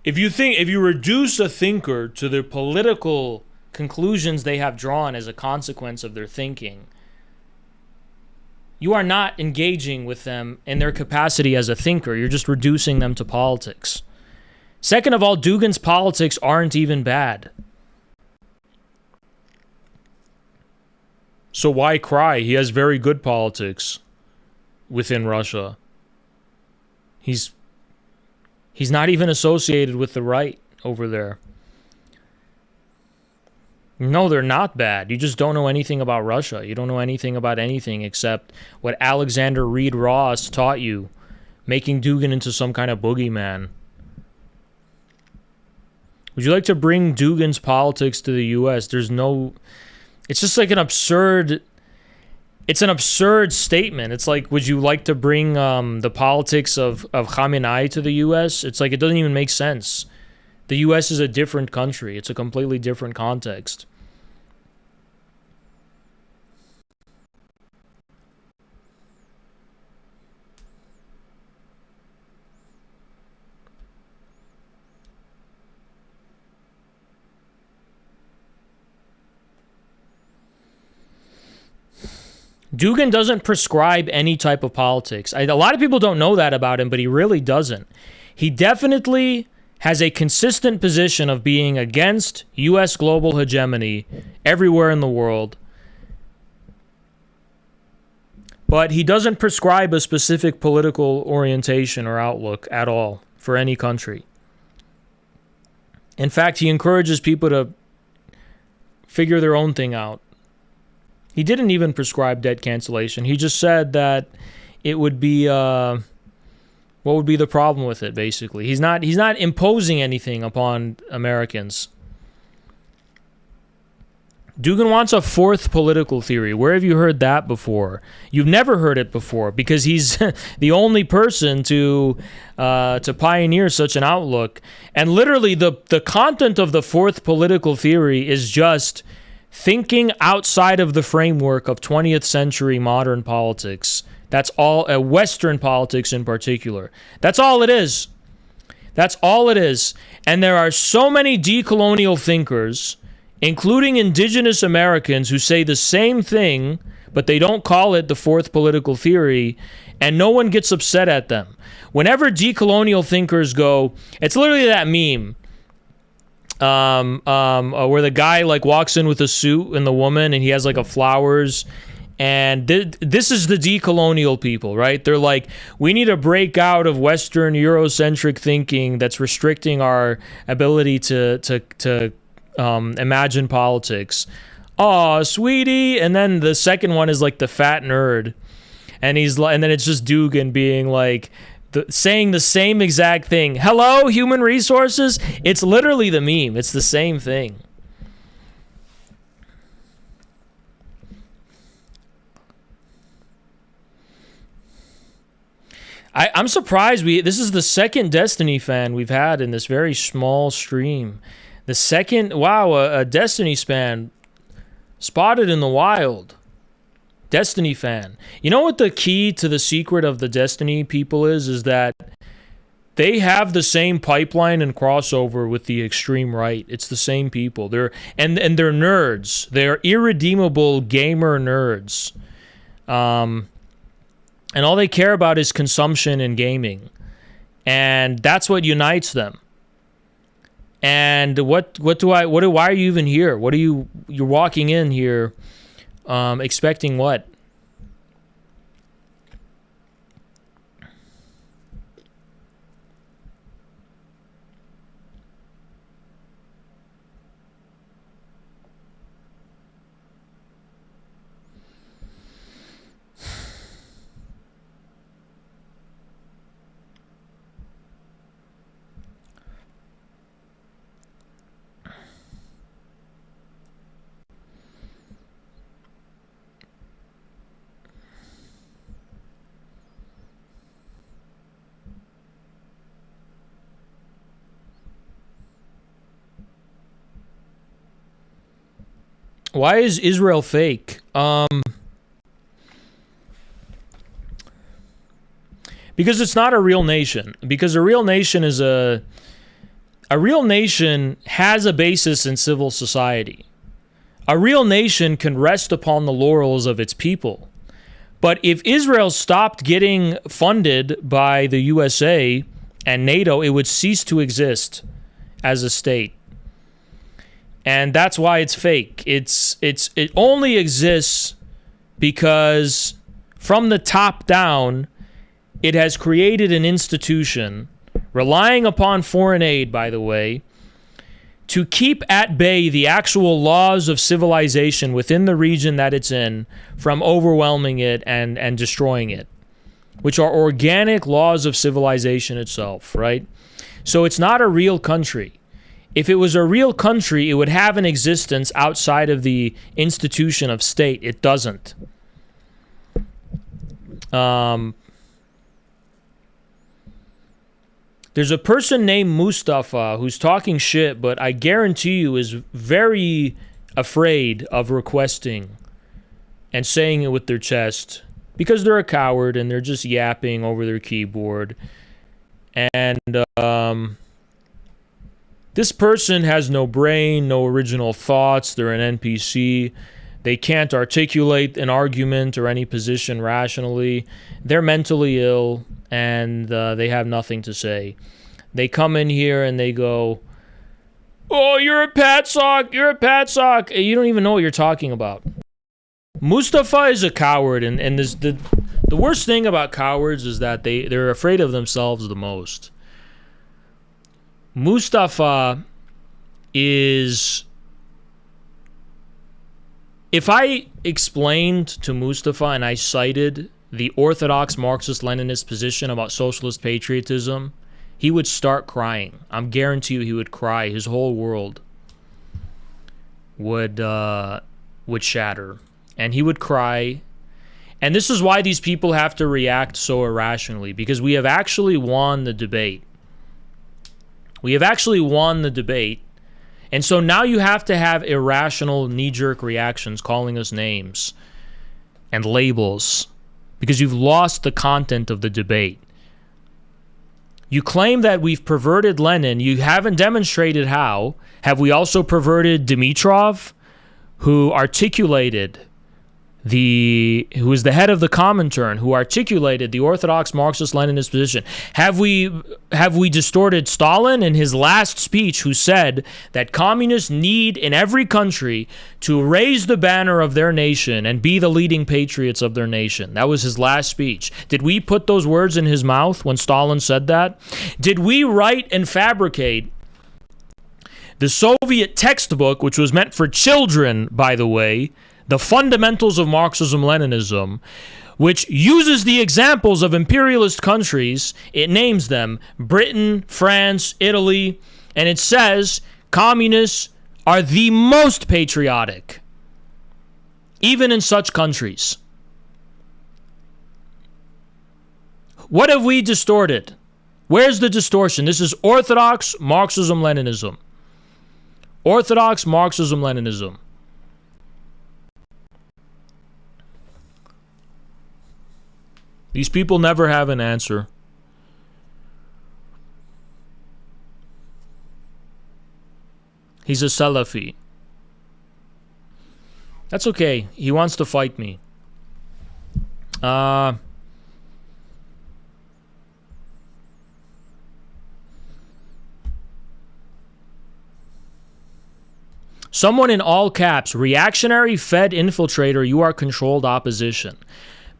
If you reduce a thinker to the political conclusions they have drawn as a consequence of their thinking, you are not engaging with them in their capacity as a thinker. You're just reducing them to politics. Second of all, Dugin's politics aren't even bad. So why cry? He has very good politics within Russia. He's not even associated with the right over there. No, they're not bad. You just don't know anything about Russia. You don't know anything about anything except what Alexander Reed Ross taught you, making Dugin into some kind of boogeyman. Would you like to bring Dugin's politics to the U.S.? There's no... It's just like an absurd... It's an absurd statement. It's like, would you like to bring the politics of Khamenei to the U.S.? It's like, it doesn't even make sense. The U.S. is a different country. It's a completely different context. Dugin doesn't prescribe any type of politics. A lot of people don't know that about him, but he really doesn't. He definitely has a consistent position of being against U.S. global hegemony everywhere in the world. But he doesn't prescribe a specific political orientation or outlook at all for any country. In fact, he encourages people to figure their own thing out. He didn't even prescribe debt cancellation. He just said that it would be, what would be the problem with it, basically. He's not imposing anything upon Americans. Dugin wants a fourth political theory. Where have you heard that before? You've never heard it before because he's the only person to pioneer such an outlook. And literally the content of the fourth political theory is just thinking outside of the framework of 20th century modern politics. That's all, Western politics in particular. That's all it is. That's all it is. And there are so many decolonial thinkers, including indigenous Americans, who say the same thing, but they don't call it the fourth political theory, and no one gets upset at them. Whenever decolonial thinkers go, it's literally that meme. Where the guy like walks in with a suit and the woman, and he has like a flowers, and this is the decolonial people, right? They're like, we need to break out of Western Eurocentric thinking that's restricting our ability to imagine politics. Oh, sweetie. And then the second one is like the fat nerd, and then it's just Dugin being like, saying the same exact thing. Hello, human resources? It's literally the meme. It's the same thing. I'm surprised this is the second Destiny fan we've had in this very small stream. The second, wow, a Destiny fan spotted in the wild. Destiny fan. You know what the key to the secret of the Destiny people is that they have the same pipeline and crossover with the extreme right. It's the same people. They're nerds. They're irredeemable gamer nerds. And all they care about is consumption and gaming. And that's what unites them. And why are you even here? You're walking in here expecting what? Why is Israel fake? Because it's not a real nation. Because a real nation has a basis in civil society. A real nation can rest upon the laurels of its people. But if Israel stopped getting funded by the USA and NATO, it would cease to exist as a state. And that's why it's fake. It only exists because from the top down, it has created an institution, relying upon foreign aid, by the way, to keep at bay the actual laws of civilization within the region that it's in from overwhelming it and destroying it, which are organic laws of civilization itself, right? So it's not a real country. If it was a real country, it would have an existence outside of the institution of state. It doesn't. There's a person named Mustafa who's talking shit, but I guarantee you is very afraid of requesting and saying it with their chest because they're a coward and they're just yapping over their keyboard. And this person has no brain, no original thoughts. They're an NPC. They can't articulate an argument or any position rationally. They're mentally ill, and they have nothing to say. They come in here and they go, "Oh, you're a patsock, you're a patsock." You don't even know what you're talking about. Mustafa is a coward, and this, the worst thing about cowards is that they're afraid of themselves the most. Mustafa is... If I explained to Mustafa and I cited the orthodox Marxist-Leninist position about socialist patriotism, he would start crying. I'm guarantee you he would cry. His whole world would shatter. And he would cry. And this is why these people have to react so irrationally, because we have actually won the debate. We have actually won the debate. And so now you have to have irrational knee-jerk reactions, calling us names and labels, because you've lost the content of the debate. You claim that we've perverted Lenin. You haven't demonstrated how. Have we also perverted Dimitrov, who articulated who is the head of the Comintern, who articulated the orthodox Marxist-Leninist position? Have we distorted Stalin in his last speech, who said that communists need in every country to raise the banner of their nation and be the leading patriots of their nation? That was his last speech. Did we put those words in his mouth when Stalin said that? Did we write and fabricate the Soviet textbook, which was meant for children, by the way, The Fundamentals of Marxism-Leninism, which uses the examples of imperialist countries? It names them Britain, France, Italy, and it says communists are the most patriotic, even in such countries. What have we distorted? Where's the distortion? This is orthodox Marxism-Leninism. Orthodox Marxism-Leninism. These people never have an answer. He's a Salafi. That's okay. He wants to fight me. Someone in all caps, reactionary Fed infiltrator, you are controlled opposition.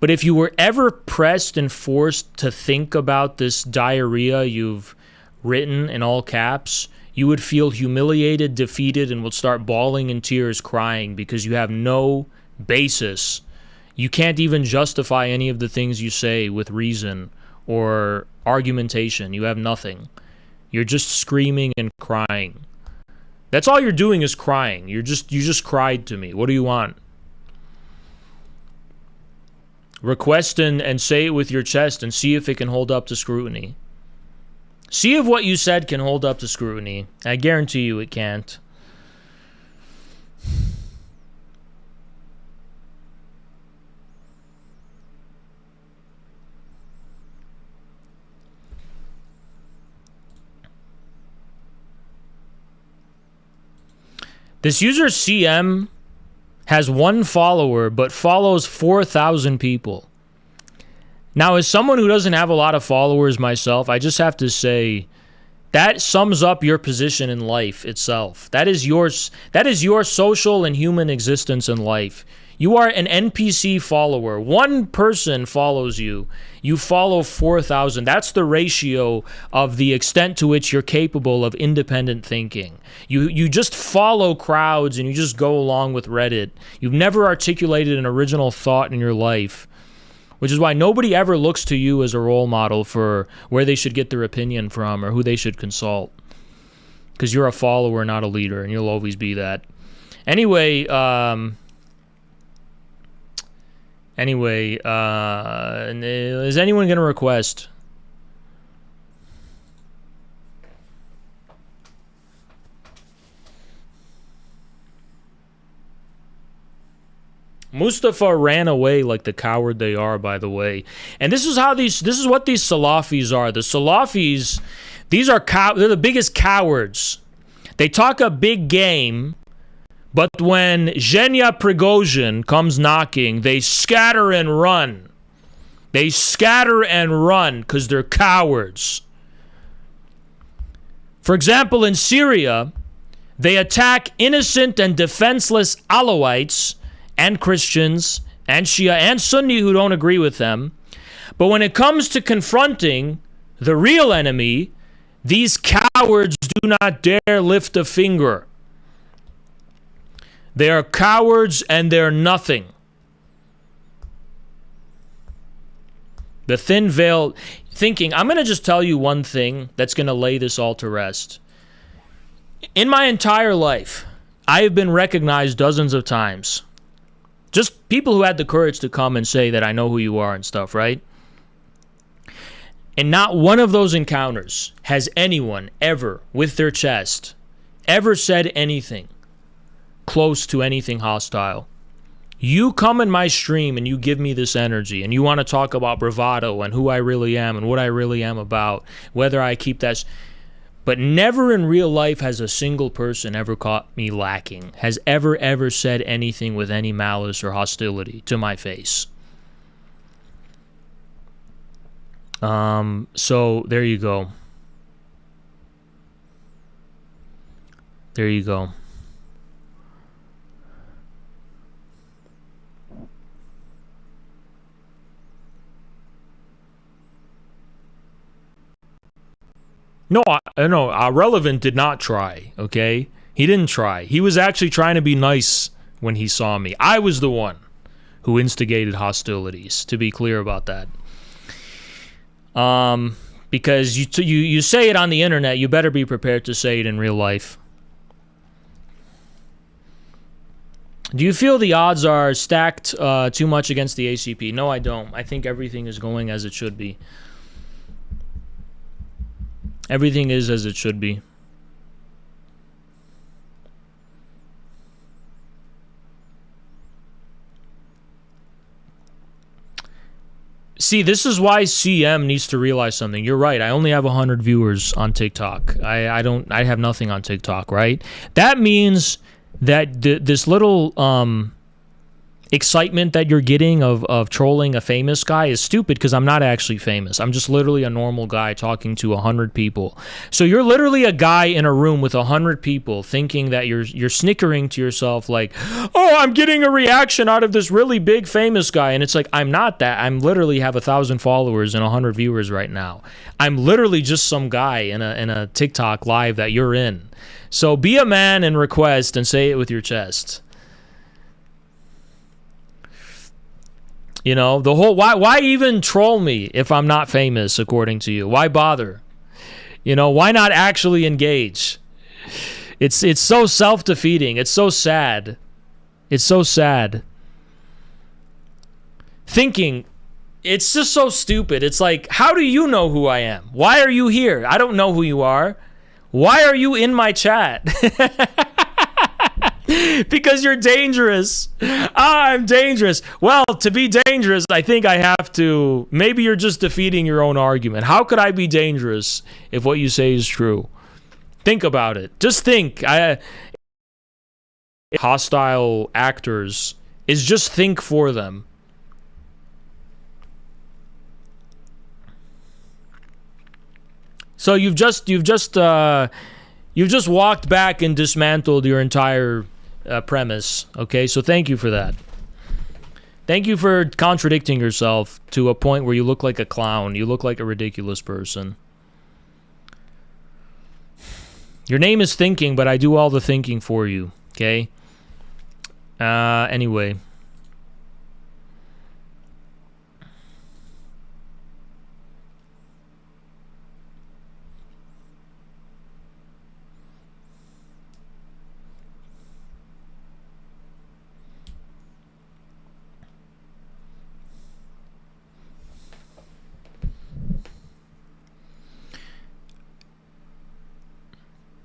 But if you were ever pressed and forced to think about this diarrhea you've written in all caps, you would feel humiliated, defeated, and would start bawling in tears, crying, because you have no basis. You can't even justify any of the things you say with reason or argumentation. You have nothing. You're just screaming and crying. That's all you're doing is crying. You just cried to me. What do you want? Request and say it with your chest and see if it can hold up to scrutiny. See if what you said can hold up to scrutiny. I guarantee you it can't. This user CM has 1 follower but follows 4,000 people. Now, as someone who doesn't have a lot of followers myself, I just have to say that sums up your position in life itself. That is your social and human existence in life. You are an NPC follower. One person follows you. You follow 4,000. That's the ratio of the extent to which you're capable of independent thinking. You just follow crowds and you just go along with Reddit. You've never articulated an original thought in your life, which is why nobody ever looks to you as a role model for where they should get their opinion from or who they should consult. Because you're a follower, not a leader, and you'll always be that. Anyway, is anyone going to request? Mustafa ran away like the coward they are, by the way. And this is what these Salafis are. The Salafis, they're the biggest cowards. They talk a big game, but when Zhenya Prigozhin comes knocking, they scatter and run. They scatter and run because they're cowards. For example, in Syria, they attack innocent and defenseless Alawites and Christians and Shia and Sunni who don't agree with them. But when it comes to confronting the real enemy, these cowards do not dare lift a finger. They are cowards and they're nothing. The thin veil thinking, I'm going to just tell you one thing that's going to lay this all to rest. In my entire life, I have been recognized dozens of times. Just people who had the courage to come and say that I know who you are and stuff, right? And not one of those encounters has anyone ever, with their chest, ever said anything close to anything hostile. You come in my stream and you give me this energy and you want to talk about bravado and who I really am and what I really am about, whether I keep that. But never in real life has a single person ever caught me lacking, has ever said anything with any malice or hostility to my face. So there you go. There you go. No, Relevant did not try, okay? He didn't try. He was actually trying to be nice when he saw me. I was the one who instigated hostilities, to be clear about that. Because you say it on the internet, you better be prepared to say it in real life. Do you feel the odds are stacked too much against the ACP? No, I don't. I think everything is going as it should be. Everything is as it should be. See, this is why CM needs to realize something. You're right. I only have 100 viewers on TikTok. I have nothing on TikTok, right? That means that this little excitement that you're getting of trolling a famous guy is stupid because I'm not actually famous. I'm just literally a normal guy talking to 100 people. So you're literally a guy in a room with 100 people thinking that you're snickering to yourself like, oh, I'm getting a reaction out of this really big famous guy. And it's like, I'm not that. I'm literally have 1,000 followers and 100 viewers right now. I'm literally just some guy in a TikTok live that you're in. So be a man and request and say it with your chest. You know, the whole why even troll me if I'm not famous, according to you? Why bother? You know, why not actually engage? It's so self-defeating. It's so sad. It's so sad. Thinking, it's just so stupid. It's like, how do you know who I am? Why are you here? I don't know who you are. Why are you in my chat? Because you're dangerous. I'm dangerous. Well, to be dangerous, I think I have to... Maybe you're just defeating your own argument. How could I be dangerous if what you say is true? Think about it. Just think. Hostile actors is just think for them. So you've just walked back and dismantled your entire premise. Okay, so thank you for that. Thank you for contradicting yourself to a point where you look like a clown. You look like a ridiculous person. Your name is Thinking, but I do all the thinking for you, okay? Anyway.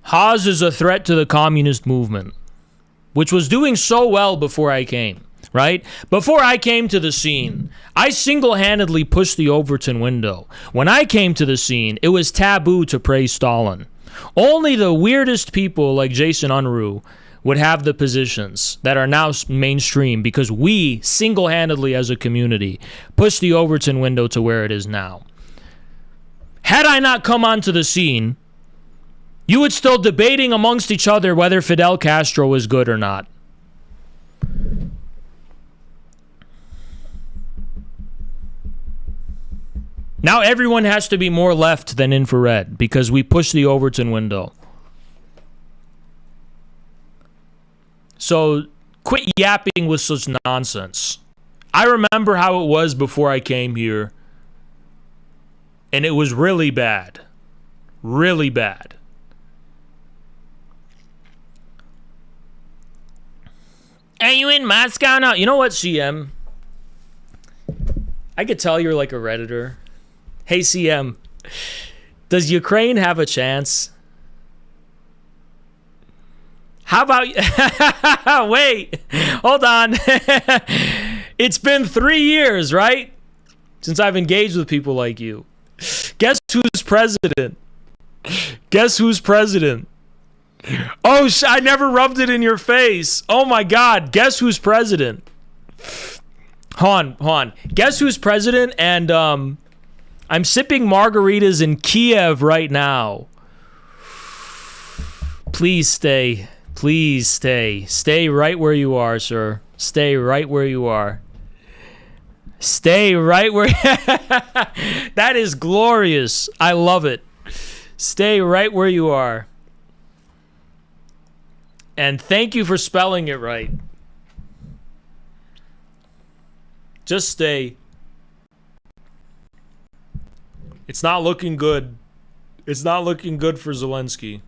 Haz is a threat to the communist movement, which was doing so well before I came, right? Before I came to the scene, I single-handedly pushed the Overton window. When I came to the scene, it was taboo to praise Stalin. Only the weirdest people like Jason Unruh would have the positions that are now mainstream because we, single-handedly as a community, pushed the Overton window to where it is now. Had I not come onto the scene, you would still debating amongst each other whether Fidel Castro was good or not. Now everyone has to be more left than infrared because we pushed the Overton window. So quit yapping with such nonsense. I remember how it was before I came here, and it was really bad. Really bad. Are you in Moscow now? You know what, CM? I could tell you're like a Redditor. Hey, CM, does Ukraine have a chance? How about... Wait, hold on. It's been 3 years, right? Since I've engaged with people like you. Guess who's president? Guess who's president? Oh, I never rubbed it in your face. Oh my God. Guess who's president? Hold on. Guess who's president? And I'm sipping margaritas in Kiev right now. Please stay. Please stay. Stay right where you are, sir. Stay right where you are. Stay right where... That is glorious. I love it. Stay right where you are. And thank you for spelling it right. Just stay. It's not looking good. It's not looking good for Zelensky.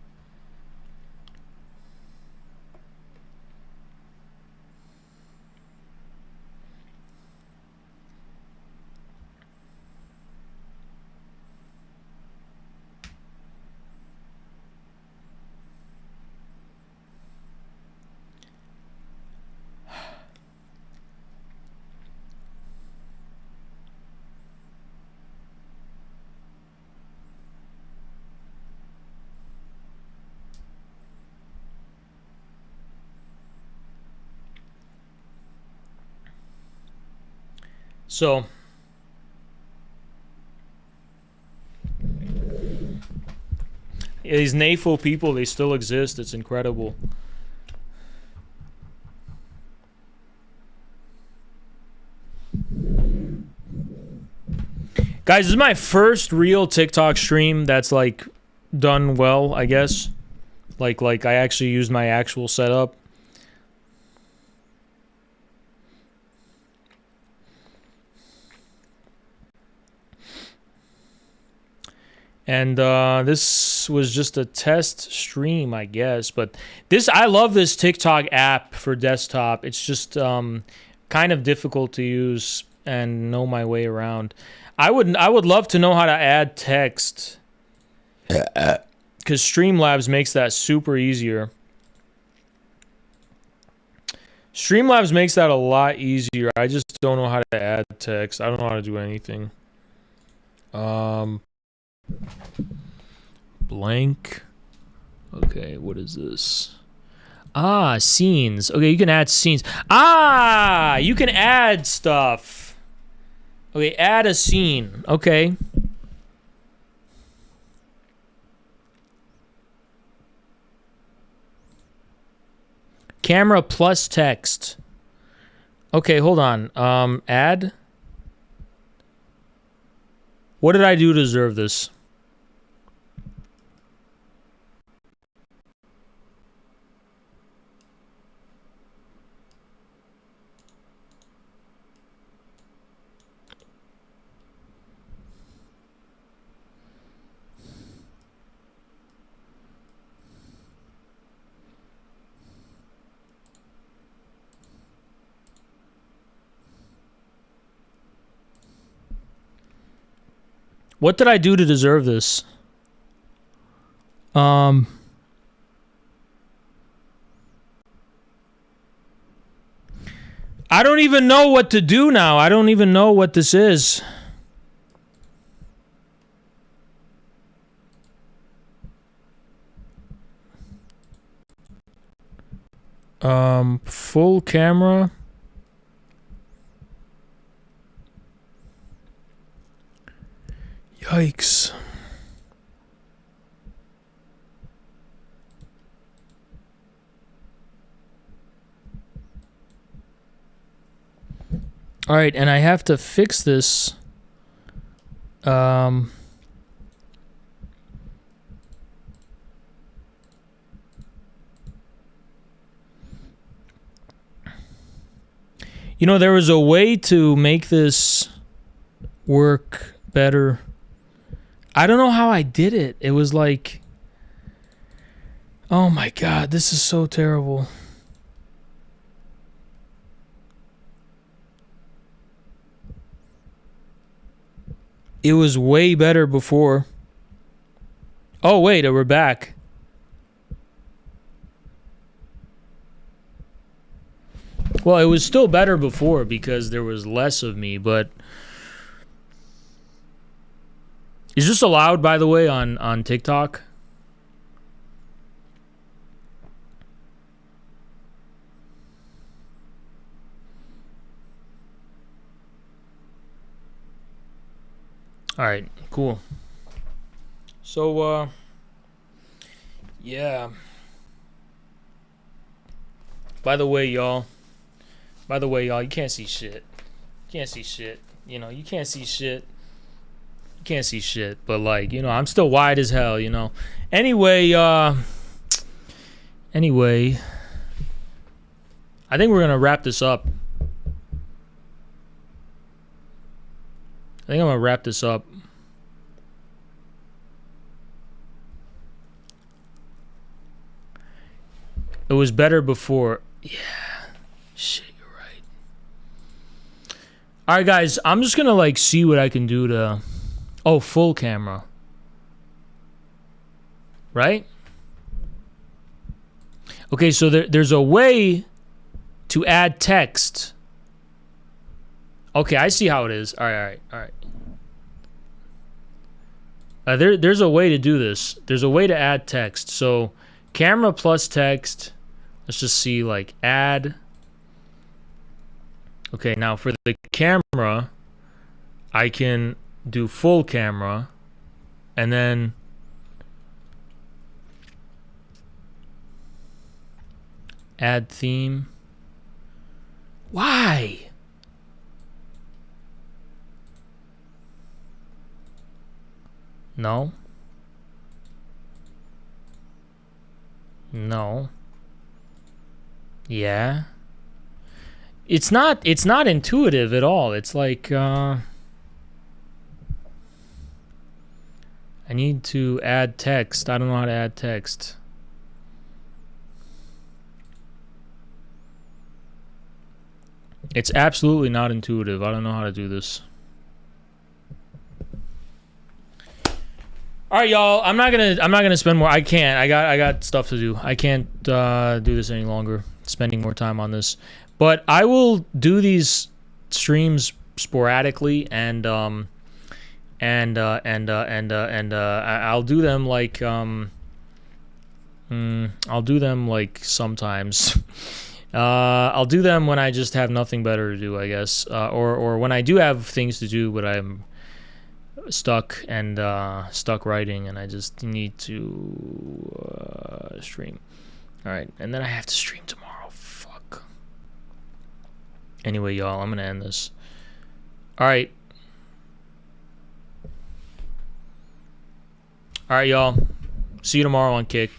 So, yeah, these NAFO people, they still exist. It's incredible. Guys, this is my first real TikTok stream that's like done well, I guess. Like I actually used my actual setup. And this was just a test stream, I guess. But I love this TikTok app for desktop. It's just kind of difficult to use and know my way around. I would love to know how to add text, because Streamlabs makes that super easier. Streamlabs makes that a lot easier. I just don't know how to add text. I don't know how to do anything. Blank. Okay, what is this? Ah, scenes. Okay, you can add scenes. Ah, you can add stuff. Okay, add a scene. Okay. Camera plus text. Okay, hold on. Add. What did I do to deserve this? What did I do to deserve this? I don't even know what to do now. I don't even know what this is. Full camera. Yikes. All right, and I have to fix this. You know, there was a way to make this work better. I don't know how I did it. It was like, oh my God, this is so terrible. It was way better before. Oh wait, we're back. Well, it was still better before because there was less of me, but is this allowed, by the way, on TikTok? All right, cool. So, yeah. By the way, y'all, you can't see shit. You can't see shit. You know, you can't see shit. You can't see shit. But, like, you know, I'm still wide as hell, you know. Anyway, I think we're going to wrap this up. I think I'm going to wrap this up. It was better before. Yeah. Shit, you're right. All right, guys. I'm just going to, like, see what I can do to... Oh, full camera. Right? Okay, so there's a way to add text. Okay, I see how it is. All right. There's a way to do this. There's a way to add text. So, camera plus text. Let's just see, like, add. Okay, now for the camera, I can do full camera, and then add theme. Why? No. No. Yeah. It's not intuitive at all. It's like I need to add text. I don't know how to add text. It's absolutely not intuitive. I don't know how to do this. All right, y'all. I'm not gonna spend more. I can't. I got stuff to do. I can't do this any longer. Spending more time on this, but I will do these streams sporadically, and I'll do them like I'll do them like sometimes. I'll do them when I just have nothing better to do, I guess, or when I do have things to do, but I'm stuck writing, and I just need to stream. All right, and then I have to stream tomorrow. Fuck. Anyway, y'all, I'm gonna end this. All right. All right, y'all. See you tomorrow on Kick.